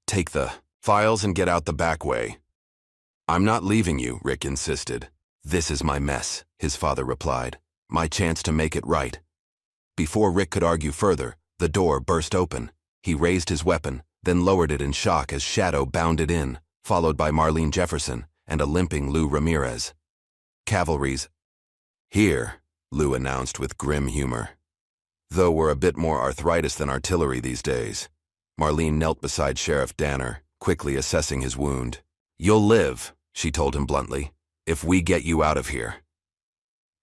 "Take the files and get out the back way." "I'm not leaving you," Rick insisted. "This is my mess," his father replied. "My chance to make it right." Before Rick could argue further, the door burst open. He raised his weapon, then lowered it in shock as Shadow bounded in, followed by Marlene Jefferson and a limping Lou Ramirez. "Cavalry's here," Lou announced with grim humor. "Though we're a bit more arthritis than artillery these days." Marlene knelt beside Sheriff Danner, quickly assessing his wound. "You'll live," she told him bluntly, "if we get you out of here."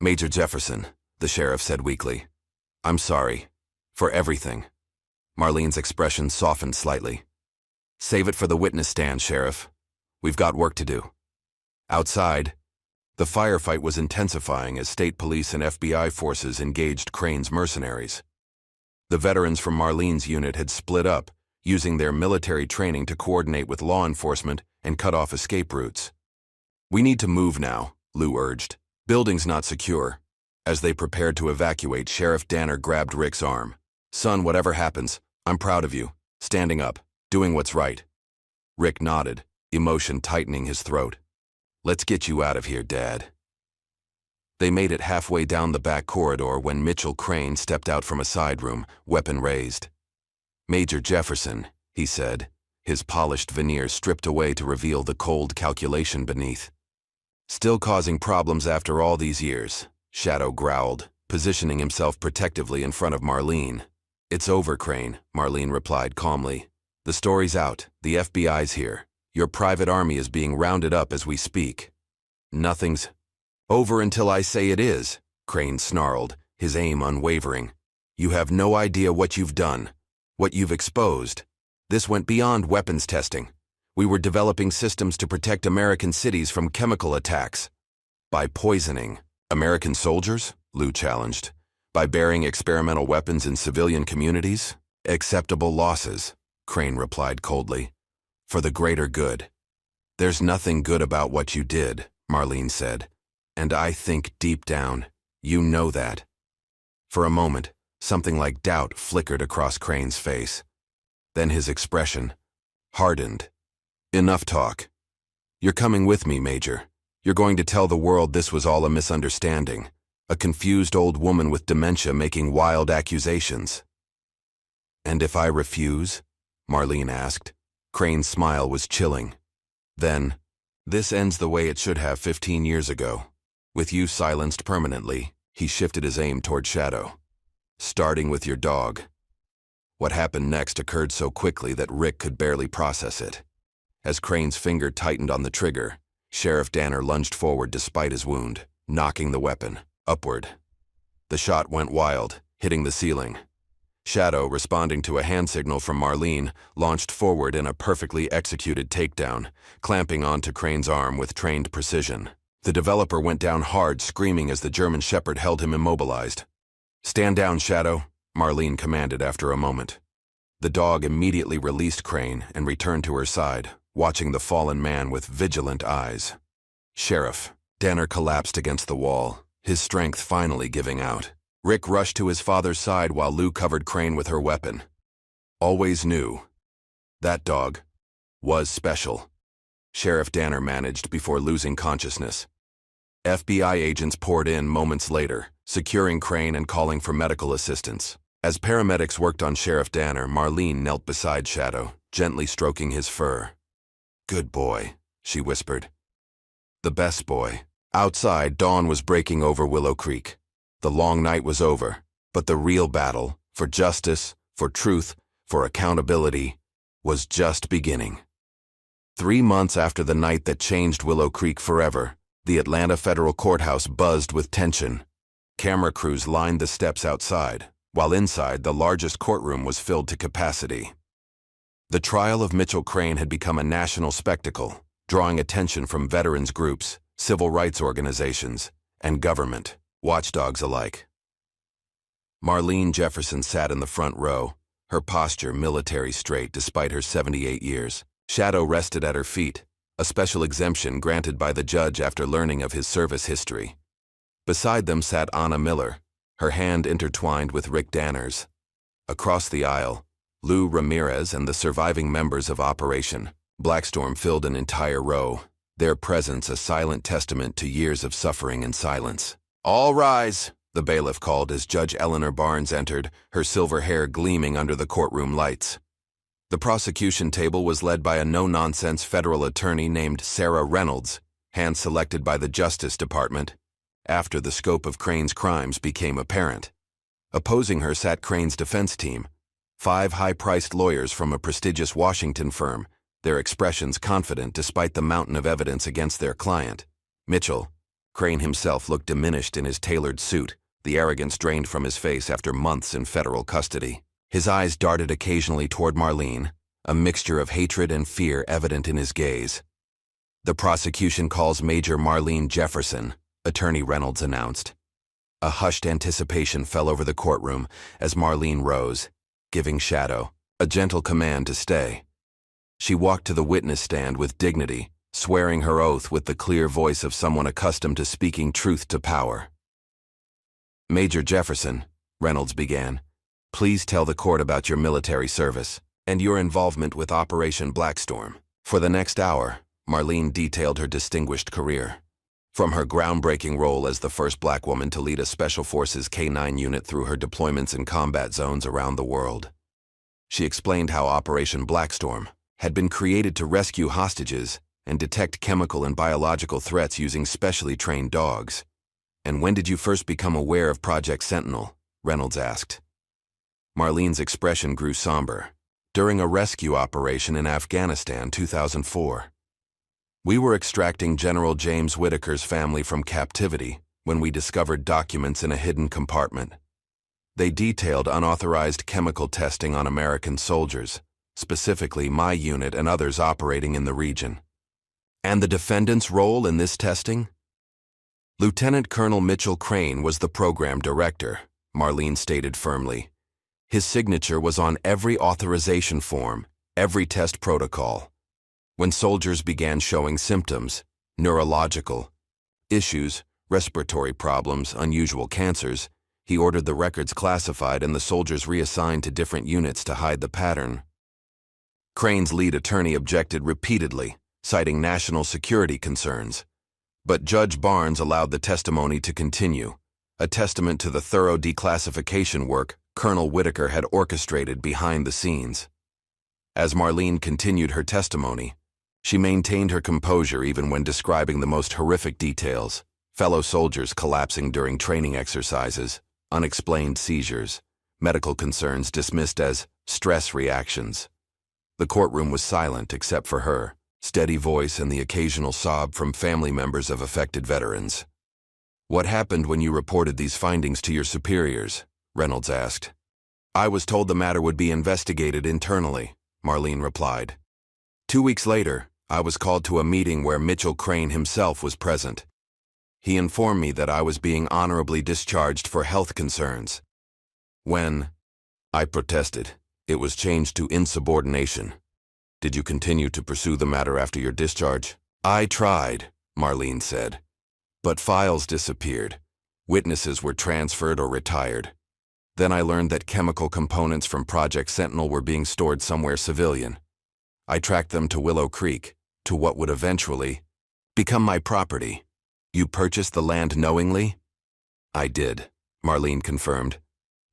"Major Jefferson," the sheriff said weakly. "I'm sorry. For everything." Marlene's expression softened slightly. "Save it for the witness stand, Sheriff. We've got work to do." Outside, the firefight was intensifying as state police and FBI forces engaged Crane's mercenaries. The veterans from Marlene's unit had split up, using their military training to coordinate with law enforcement and cut off escape routes. "We need to move now," Lou urged. "Building's not secure." As they prepared to evacuate, Sheriff Danner grabbed Rick's arm. "Son, whatever happens, I'm proud of you. Standing up, doing what's right." Rick nodded, emotion tightening his throat. "Let's get you out of here, Dad." They made it halfway down the back corridor when Mitchell Crane stepped out from a side room, weapon raised. "Major Jefferson," he said, his polished veneer stripped away to reveal the cold calculation beneath. "Still causing problems after all these years," Shadow growled, positioning himself protectively in front of Marlene. It's over, Crane, Marlene replied calmly. The story's out. The FBI's here. Your private army is being rounded up as we speak. Nothing's over until I say it is, Crane snarled, his aim unwavering. You have no idea what you've done, what you've exposed. This went beyond weapons testing. We were developing systems to protect American cities from chemical attacks. By poisoning American soldiers? Lou challenged. By burying experimental weapons in civilian communities? Acceptable losses, Crane replied coldly. For the greater good. There's nothing good about what you did, Marlene said. And I think deep down, you know that. For a moment, something like doubt flickered across Crane's face. Then his expression hardened. Enough talk. You're coming with me, Major. You're going to tell the world this was all a misunderstanding. A confused old woman with dementia making wild accusations. And if I refuse? Marlene asked. Crane's smile was chilling. Then, this ends the way it should have 15 years ago. With you silenced permanently, he shifted his aim toward Shadow. Starting with your dog. What happened next occurred so quickly that Rick could barely process it. As Crane's finger tightened on the trigger, Sheriff Danner lunged forward despite his wound, knocking the weapon upward. The shot went wild, hitting the ceiling. Shadow, responding to a hand signal from Marlene, launched forward in a perfectly executed takedown, clamping onto Crane's arm with trained precision. The developer went down hard, screaming as the German Shepherd held him immobilized. Stand down, Shadow, Marlene commanded after a moment. The dog immediately released Crane and returned to her side, watching the fallen man with vigilant eyes. Sheriff, Danner collapsed against the wall, his strength finally giving out. Rick rushed to his father's side while Lou covered Crane with her weapon. Always knew. That dog was special. Sheriff Danner managed before losing consciousness. FBI agents poured in moments later, securing Crane and calling for medical assistance. As paramedics worked on Sheriff Danner, Marlene knelt beside Shadow, gently stroking his fur. Good boy, she whispered. The best boy. Outside, dawn was breaking over Willow Creek. The long night was over, but the real battle, for justice, for truth, for accountability, was just beginning. 3 months after the night that changed Willow Creek forever, the Atlanta Federal Courthouse buzzed with tension. Camera crews lined the steps outside, while inside the largest courtroom was filled to capacity. The trial of Mitchell Crane had become a national spectacle, drawing attention from veterans groups, civil rights organizations, and government, watchdogs alike. Marlene Jefferson sat in the front row, her posture military straight despite her 78 years. Shadow rested at her feet, a special exemption granted by the judge after learning of his service history. Beside them sat Anna Miller, her hand intertwined with Rick Danner's. Across the aisle, Lou Ramirez and the surviving members of Operation Blackstorm filled an entire row, their presence a silent testament to years of suffering and silence. All rise, the bailiff called as Judge Eleanor Barnes entered, her silver hair gleaming under the courtroom lights. The prosecution table was led by a no-nonsense federal attorney named Sarah Reynolds, hand-selected by the Justice Department, after the scope of Crane's crimes became apparent. Opposing her sat Crane's defense team, 5 high-priced lawyers from a prestigious Washington firm, their expressions confident despite the mountain of evidence against their client. Mitchell, Crane himself looked diminished in his tailored suit, the arrogance drained from his face after months in federal custody. His eyes darted occasionally toward Marlene, a mixture of hatred and fear evident in his gaze. The prosecution calls Major Marlene Jefferson, Attorney Reynolds announced. A hushed anticipation fell over the courtroom as Marlene rose, giving Shadow a gentle command to stay. She walked to the witness stand with dignity, swearing her oath with the clear voice of someone accustomed to speaking truth to power. Major Jefferson, Reynolds began, please tell the court about your military service and your involvement with Operation Blackstorm. For the next hour, Marlene detailed her distinguished career. From her groundbreaking role as the first black woman to lead a Special Forces K-9 unit through her deployments in combat zones around the world. She explained how Operation Blackstorm had been created to rescue hostages and detect chemical and biological threats using specially trained dogs. And when did you first become aware of Project Sentinel? Reynolds asked. Marlene's expression grew somber. During a rescue operation in Afghanistan, 2004. We were extracting General James Whitaker's family from captivity when we discovered documents in a hidden compartment. They detailed unauthorized chemical testing on American soldiers, specifically my unit and others operating in the region. And the defendant's role in this testing? Lieutenant Colonel Mitchell Crane was the program director, Marlene stated firmly. His signature was on every authorization form, every test protocol. When soldiers began showing symptoms, neurological issues, respiratory problems, unusual cancers, he ordered the records classified and the soldiers reassigned to different units to hide the pattern. Crane's lead attorney objected repeatedly, citing national security concerns. But Judge Barnes allowed the testimony to continue, a testament to the thorough declassification work Colonel Whitaker had orchestrated behind the scenes. As Marlene continued her testimony, she maintained her composure even when describing the most horrific details: fellow soldiers collapsing during training exercises, unexplained seizures, medical concerns dismissed as stress reactions. The courtroom was silent except for her steady voice and the occasional sob from family members of affected veterans. "What happened when you reported these findings to your superiors?" Reynolds asked. "I was told the matter would be investigated internally," Marlene replied. 2 weeks later, I was called to a meeting where Mitchell Crane himself was present. He informed me that I was being honorably discharged for health concerns. When I protested, it was changed to insubordination. "Did you continue to pursue the matter after your discharge?" "I tried," Marlene said. "But files disappeared. Witnesses were transferred or retired. Then I learned that chemical components from Project Sentinel were being stored somewhere civilian. I tracked them to Willow Creek, to what would eventually become my property." "You purchased the land knowingly?" "I did," Marlene confirmed.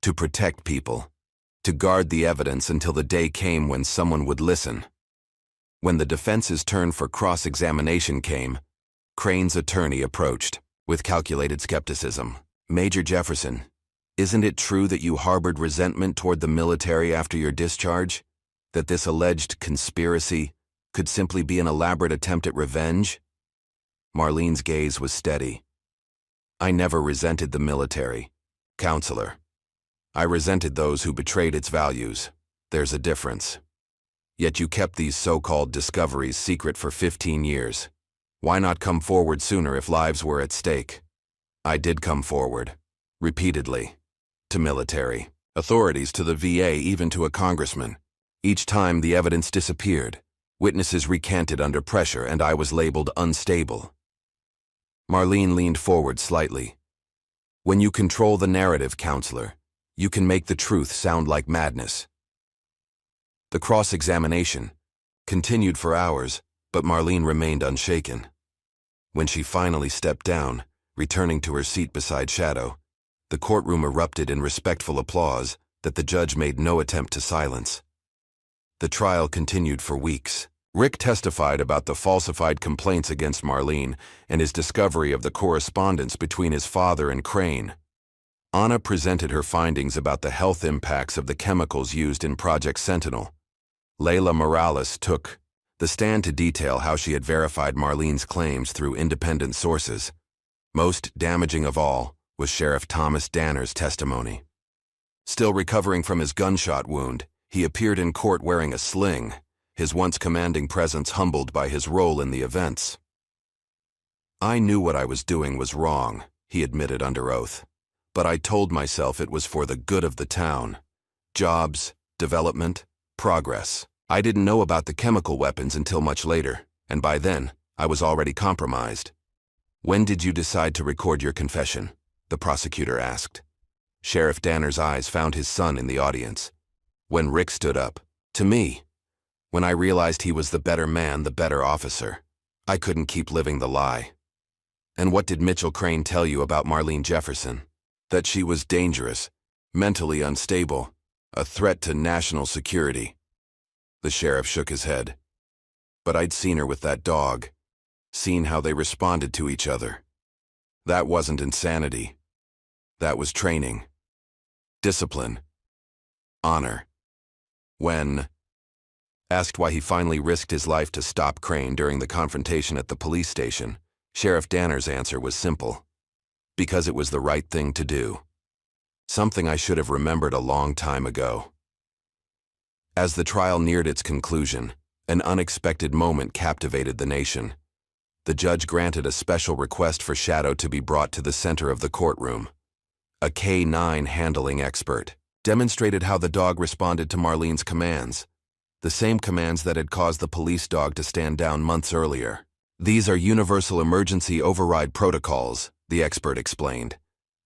"To protect people. To guard the evidence until the day came when someone would listen." When the defense's turn for cross-examination came, Crane's attorney approached, with calculated skepticism. "Major Jefferson, isn't it true that you harbored resentment toward the military after your discharge? That this alleged conspiracy could simply be an elaborate attempt at revenge?" Marlene's gaze was steady. "I never resented the military, counselor. I resented those who betrayed its values. There's a difference. Yet you kept these so-called discoveries secret for 15 years. Why not come forward sooner if lives were at stake?" "I did come forward, repeatedly, to military authorities, to the VA, even to a congressman. Each time the evidence disappeared, witnesses recanted under pressure, and I was labeled unstable." Marlene leaned forward slightly. "When you control the narrative, counselor, you can make the truth sound like madness." The cross-examination continued for hours, but Marlene remained unshaken. When she finally stepped down, returning to her seat beside Shadow, the courtroom erupted in respectful applause that the judge made no attempt to silence. The trial continued for weeks. Rick testified about the falsified complaints against Marlene and his discovery of the correspondence between his father and Crane. Anna presented her findings about the health impacts of the chemicals used in Project Sentinel. Layla Morales took the stand to detail how she had verified Marlene's claims through independent sources. Most damaging of all was Sheriff Thomas Danner's testimony. Still recovering from his gunshot wound, he appeared in court wearing a sling, his once commanding presence humbled by his role in the events. "I knew what I was doing was wrong," he admitted under oath. "But I told myself it was for the good of the town. Jobs, development, progress. I didn't know about the chemical weapons until much later, and by then, I was already compromised." "When did you decide to record your confession?" the prosecutor asked. Sheriff Danner's eyes found his son in the audience. "When Rick stood up. To me. When I realized he was the better man, the better officer. I couldn't keep living the lie." "And what did Mitchell Crane tell you about Marlene Jefferson?" "That she was dangerous, mentally unstable, a threat to national security." The sheriff shook his head. "But I'd seen her with that dog, seen how they responded to each other. That wasn't insanity. That was training. Discipline. honor. When asked why he finally risked his life to stop Crane during the confrontation at the police station, Sheriff Danner's answer was simple. Because it was the right thing to do. Something I should have remembered a long time ago. As the trial neared its conclusion, an unexpected moment captivated the nation. The judge granted a special request for Shadow to be brought to the center of the courtroom. A K9 handling expert demonstrated how the dog responded to Marlene's commands, the same commands that had caused the police dog to stand down months earlier. These are universal emergency override protocols, the expert explained,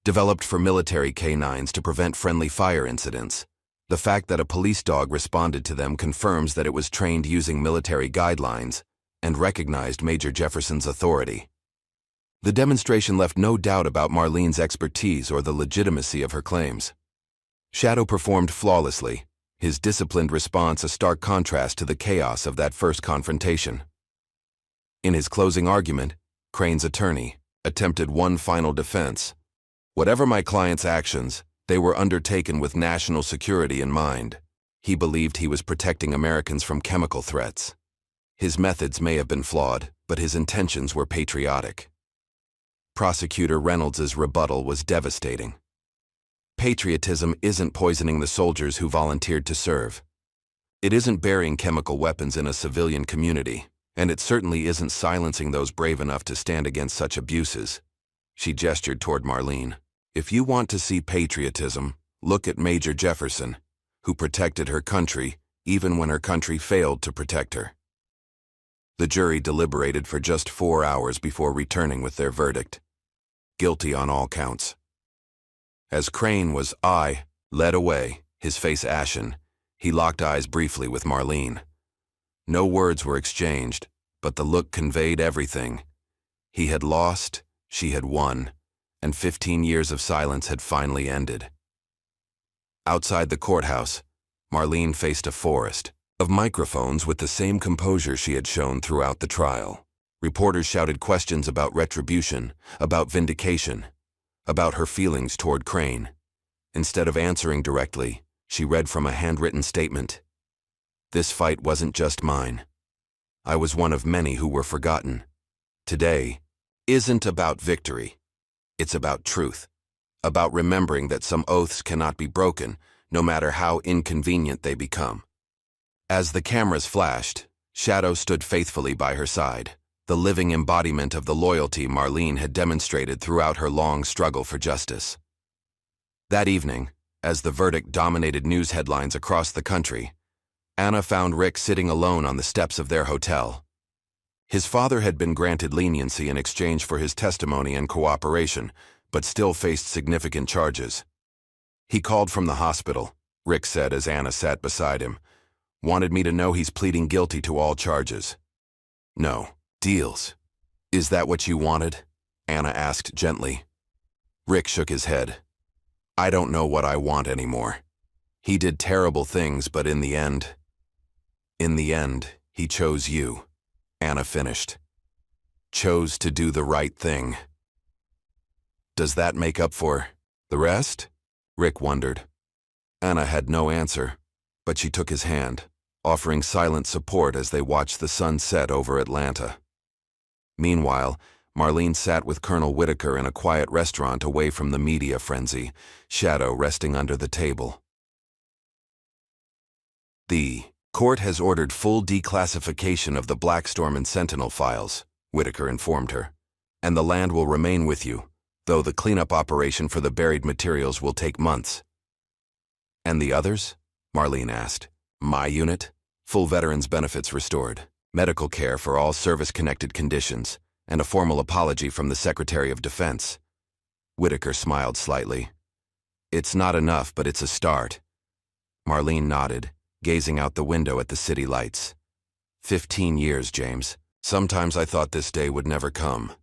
developed for military canines to prevent friendly fire incidents. The fact that a police dog responded to them confirms that it was trained using military guidelines and recognized Major Jefferson's authority. The demonstration left no doubt about Marlene's expertise or the legitimacy of her claims. Shadow performed flawlessly, his disciplined response a stark contrast to the chaos of that first confrontation. In his closing argument, Crane's attorney attempted one final defense. Whatever my client's actions, they were undertaken with national security in mind. He believed he was protecting Americans from chemical threats. His methods may have been flawed, but his intentions were patriotic. Prosecutor Reynolds's rebuttal was devastating. Patriotism isn't poisoning the soldiers who volunteered to serve. It isn't burying chemical weapons in a civilian community, and it certainly isn't silencing those brave enough to stand against such abuses. She gestured toward Marlene. If you want to see patriotism, look at Major Jefferson, who protected her country even when her country failed to protect her. The jury deliberated for just 4 hours before returning with their verdict. Guilty on all counts. As Crane was led away, his face ashen, he locked eyes briefly with Marlene. No words were exchanged, but the look conveyed everything. He had lost, she had won, and 15 years of silence had finally ended. Outside the courthouse, Marlene faced a forest of microphones with the same composure she had shown throughout the trial. Reporters shouted questions about retribution, about vindication, about her feelings toward Crane. Instead of answering directly, she read from a handwritten statement. This fight wasn't just mine. I was one of many who were forgotten. Today isn't about victory. It's about truth, about remembering that some oaths cannot be broken, no matter how inconvenient they become. As the cameras flashed, Shadow stood faithfully by her side, the living embodiment of the loyalty Marlene had demonstrated throughout her long struggle for justice. That evening, as the verdict dominated news headlines across the country, Anna found Rick sitting alone on the steps of their hotel. His father had been granted leniency in exchange for his testimony and cooperation, but still faced significant charges. He called from the hospital, Rick said as Anna sat beside him. Wanted me to know he's pleading guilty to all charges. No. Deals. Is that what you wanted? Anna asked gently. Rick shook his head. I don't know what I want anymore. He did terrible things, but in the end, he chose you. Anna finished. Chose to do the right thing. Does that make up for the rest? Rick wondered. Anna had no answer, but she took his hand, offering silent support as they watched the sun set over Atlanta. Meanwhile, Marlene sat with Colonel Whitaker in a quiet restaurant away from the media frenzy, Shadow resting under the table. The court has ordered full declassification of the Blackstorm and Sentinel files, Whitaker informed her, and the land will remain with you, though the cleanup operation for the buried materials will take months. And the others? Marlene asked. My unit? Full veterans benefits restored, medical care for all service-connected conditions, and a formal apology from the Secretary of Defense. Whitaker smiled slightly. It's not enough, but it's a start. Marlene nodded, gazing out the window at the city lights. 15 years, James. Sometimes I thought this day would never come.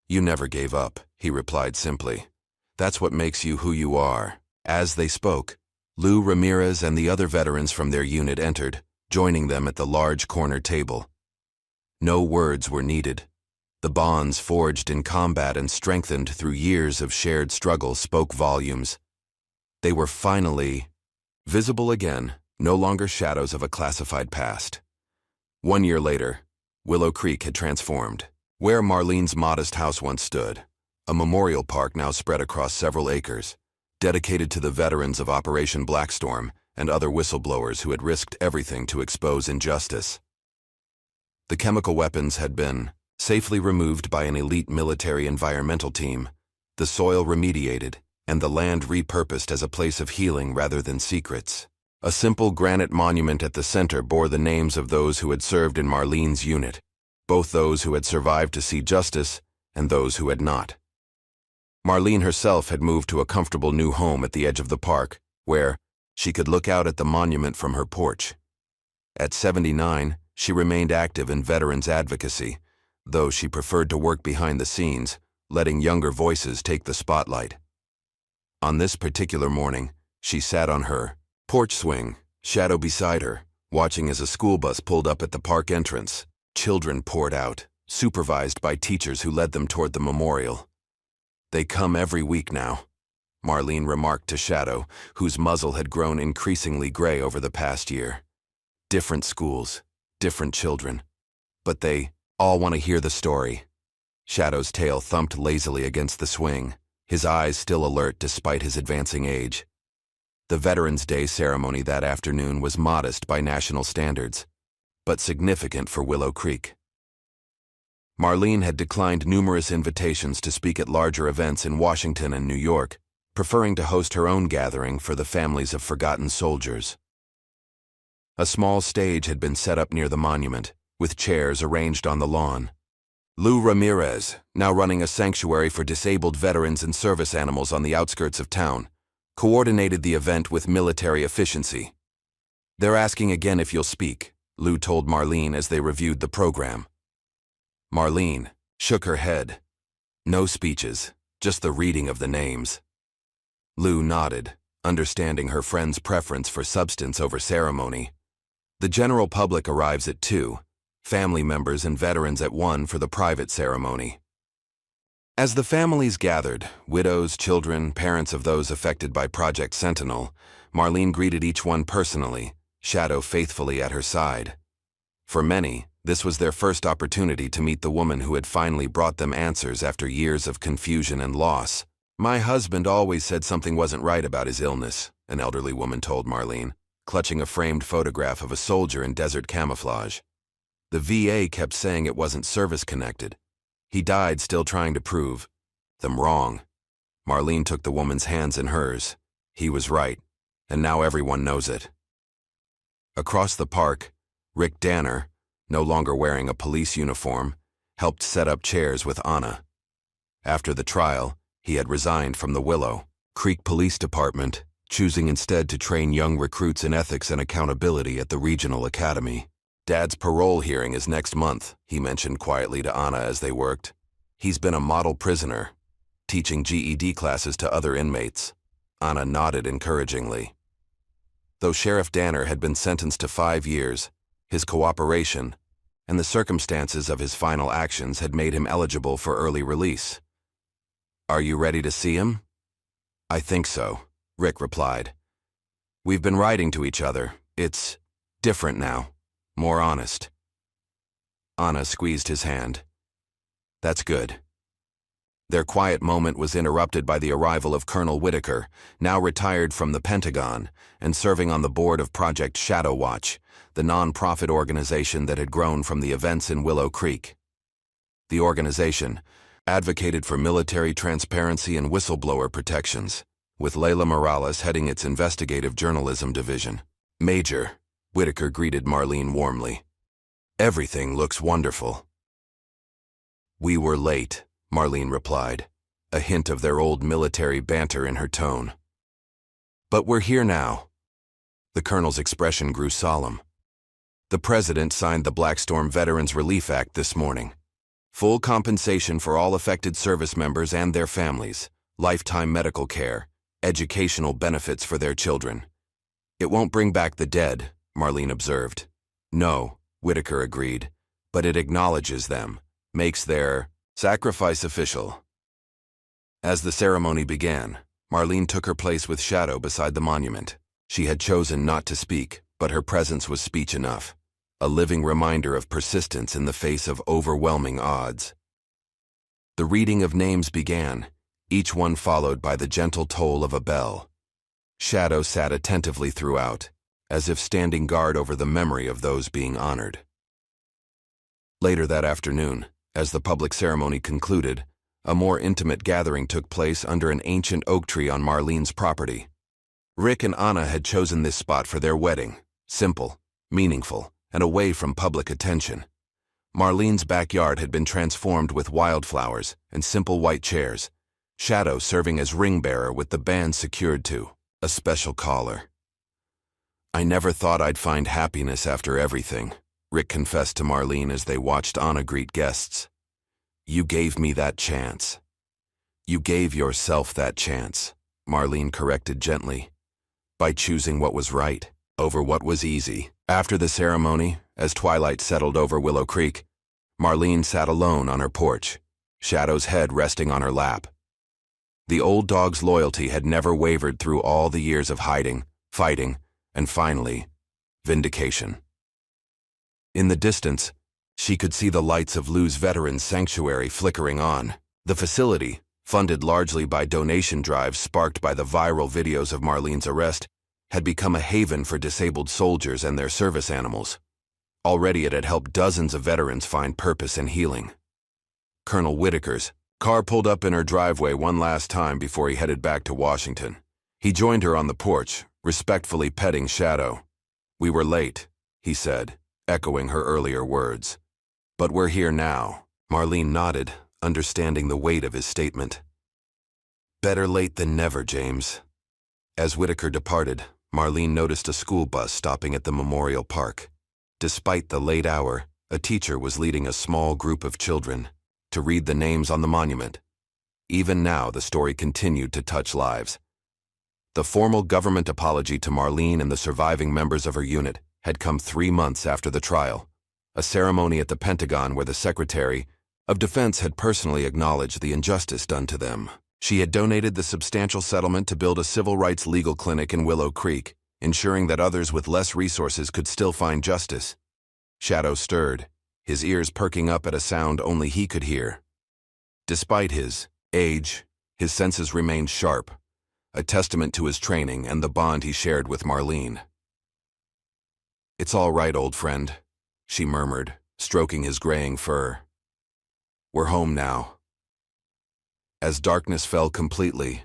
You never gave up, he replied simply. That's what makes you who you are. As they spoke, Lou Ramirez and the other veterans from their unit entered, joining them at the large corner table. No words were needed. The bonds forged in combat and strengthened through years of shared struggle spoke volumes. They were finally Visible again, no longer shadows of a classified past. 1 year later, Willow Creek had transformed. Where Marlene's modest house once stood, a memorial park now spread across several acres, dedicated to the veterans of Operation Blackstorm and other whistleblowers who had risked everything to expose injustice. The chemical weapons had been safely removed by an elite military environmental team, the soil remediated, and the land repurposed as a place of healing rather than secrets. A simple granite monument at the center bore the names of those who had served in Marlene's unit, both those who had survived to see justice and those who had not. Marlene herself had moved to a comfortable new home at the edge of the park, where she could look out at the monument from her porch. At 79, she remained active in veterans advocacy, though she preferred to work behind the scenes, letting younger voices take the spotlight. On this particular morning, she sat on her porch swing, Shadow beside her, watching as a school bus pulled up at the park entrance. Children poured out, supervised by teachers who led them toward the memorial. "They come every week now," Marlene remarked to Shadow, whose muzzle had grown increasingly gray over the past year. "Different schools, different children, but they all want to hear the story." Shadow's tail thumped lazily against the swing, his eyes still alert despite his advancing age. The Veterans Day ceremony that afternoon was modest by national standards, but significant for Willow Creek. Marlene had declined numerous invitations to speak at larger events in Washington and New York, preferring to host her own gathering for the families of forgotten soldiers. A small stage had been set up near the monument, with chairs arranged on the lawn. Lou Ramirez, now running a sanctuary for disabled veterans and service animals on the outskirts of town, coordinated the event with military efficiency. "They're asking again if you'll speak," Lou told Marlene as they reviewed the program. Marlene shook her head. "No speeches, just the reading of the names." Lou nodded, understanding her friend's preference for substance over ceremony. The general public arrives at 2, family members and veterans at 1 for the private ceremony. As the families gathered, widows, children, parents of those affected by Project Sentinel, Marlene greeted each one personally, Shadow faithfully at her side. For many, this was their first opportunity to meet the woman who had finally brought them answers after years of confusion and loss. "My husband always said something wasn't right about his illness," an elderly woman told Marlene, clutching a framed photograph of a soldier in desert camouflage. "The VA kept saying it wasn't service-connected. He died still trying to prove them wrong." Marlene took the woman's hands in hers. He was right, and now everyone knows it. Across the park, Rick Danner, no longer wearing a police uniform, helped set up chairs with Anna. After the trial, he had resigned from the Willow Creek Police Department, choosing instead to train young recruits in ethics and accountability at the regional academy. "Dad's parole hearing is next month," he mentioned quietly to Anna as they worked. "He's been a model prisoner, teaching GED classes to other inmates." Anna nodded encouragingly. Though Sheriff Danner had been sentenced to 5 years, his cooperation and the circumstances of his final actions had made him eligible for early release. "Are you ready to see him?" "I think so," Rick replied. "We've been writing to each other. It's different now, more honest." Anna squeezed his hand. "That's good." Their quiet moment was interrupted by the arrival of Colonel Whitaker, now retired from the Pentagon and serving on the board of Project Shadow Watch, the non-profit organization that had grown from the events in Willow Creek. The organization advocated for military transparency and whistleblower protections, with Layla Morales heading its investigative journalism division. "Major," Whitaker greeted Marlene warmly. "Everything looks wonderful." "We were late," Marlene replied, a hint of their old military banter in her tone. "But we're here now." The colonel's expression grew solemn. "The president signed the Blackstorm Veterans Relief Act this morning. Full compensation for all affected service members and their families, lifetime medical care, educational benefits for their children. It won't bring back the dead," Marlene observed. "No," Whitaker agreed, "but it acknowledges them, makes their sacrifice official." As the ceremony began, Marlene took her place with Shadow beside the monument. She had chosen not to speak, but her presence was speech enough, a living reminder of persistence in the face of overwhelming odds. The reading of names began, each one followed by the gentle toll of a bell. Shadow sat attentively throughout, as if standing guard over the memory of those being honored. Later that afternoon, as the public ceremony concluded, a more intimate gathering took place under an ancient oak tree on Marlene's property. Rick and Anna had chosen this spot for their wedding, simple, meaningful, and away from public attention. Marlene's backyard had been transformed with wildflowers and simple white chairs, Shadow serving as ring bearer with the band secured to a special collar. "I never thought I'd find happiness after everything," Rick confessed to Marlene as they watched Anna greet guests. "You gave me that chance." "You gave yourself that chance," Marlene corrected gently, "by choosing what was right over what was easy." After the ceremony, as twilight settled over Willow Creek, Marlene sat alone on her porch, Shadow's head resting on her lap. The old dog's loyalty had never wavered through all the years of hiding, fighting, and finally, vindication. In the distance, she could see the lights of Lou's Veterans Sanctuary flickering on. The facility, funded largely by donation drives sparked by the viral videos of Marlene's arrest, had become a haven for disabled soldiers and their service animals. Already it had helped dozens of veterans find purpose and healing. Colonel Whitaker's car pulled up in her driveway one last time before he headed back to Washington. He joined her on the porch, respectfully petting Shadow. "We were late," he said, echoing her earlier words. "But we're here now." Marlene nodded, understanding the weight of his statement. "Better late than never, James." As Whitaker departed, Marlene noticed a school bus stopping at the Memorial Park. Despite the late hour, a teacher was leading a small group of children to read the names on the monument. Even now, the story continued to touch lives. The formal government apology to Marlene and the surviving members of her unit had come 3 months after the trial, a ceremony at the Pentagon where the Secretary of Defense had personally acknowledged the injustice done to them. She had donated the substantial settlement to build a civil rights legal clinic in Willow Creek, ensuring that others with less resources could still find justice. Shadow stirred, his ears perking up at a sound only he could hear. Despite his age, his senses remained sharp, a testament to his training and the bond he shared with Marlene. "It's all right, old friend," she murmured, stroking his graying fur. "We're home now." As darkness fell completely,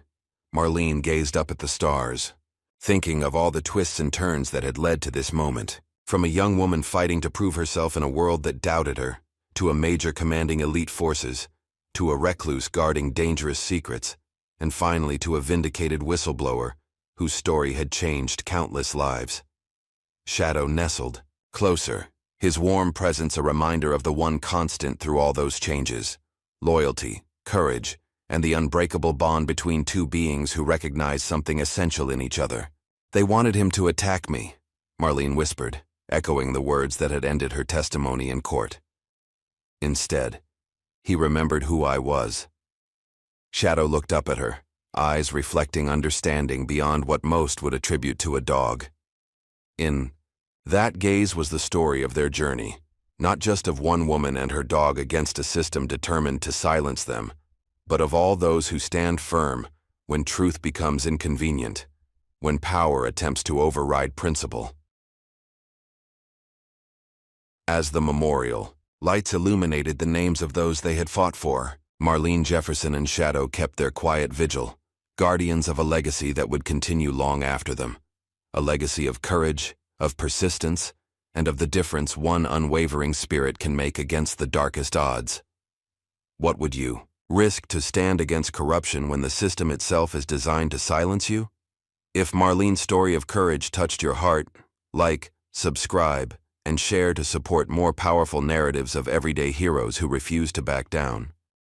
Marlene gazed up at the stars, thinking of all the twists and turns that had led to this moment. From a young woman fighting to prove herself in a world that doubted her, to a major commanding elite forces, to a recluse guarding dangerous secrets, and finally to a vindicated whistleblower whose story had changed countless lives. Shadow nestled closer, his warm presence a reminder of the one constant through all those changes: loyalty, courage, and the unbreakable bond between two beings who recognized something essential in each other. "They wanted him to attack me," Marlene whispered, echoing the words that had ended her testimony in court. "Instead, he remembered who I was." Shadow looked up at her, eyes reflecting understanding beyond what most would attribute to a dog. In that gaze was the story of their journey, not just of one woman and her dog against a system determined to silence them, but of all those who stand firm when truth becomes inconvenient, when power attempts to override principle. As the memorial lights illuminated the names of those they had fought for, Marlene Jefferson and Shadow kept their quiet vigil, guardians of a legacy that would continue long after them. A legacy of courage, of persistence, and of the difference one unwavering spirit can make against the darkest odds. What would you risk to stand against corruption when the system itself is designed to silence you? If Marlene's story of courage touched your heart, like, subscribe, and share to support more powerful narratives of everyday heroes who refuse to back down.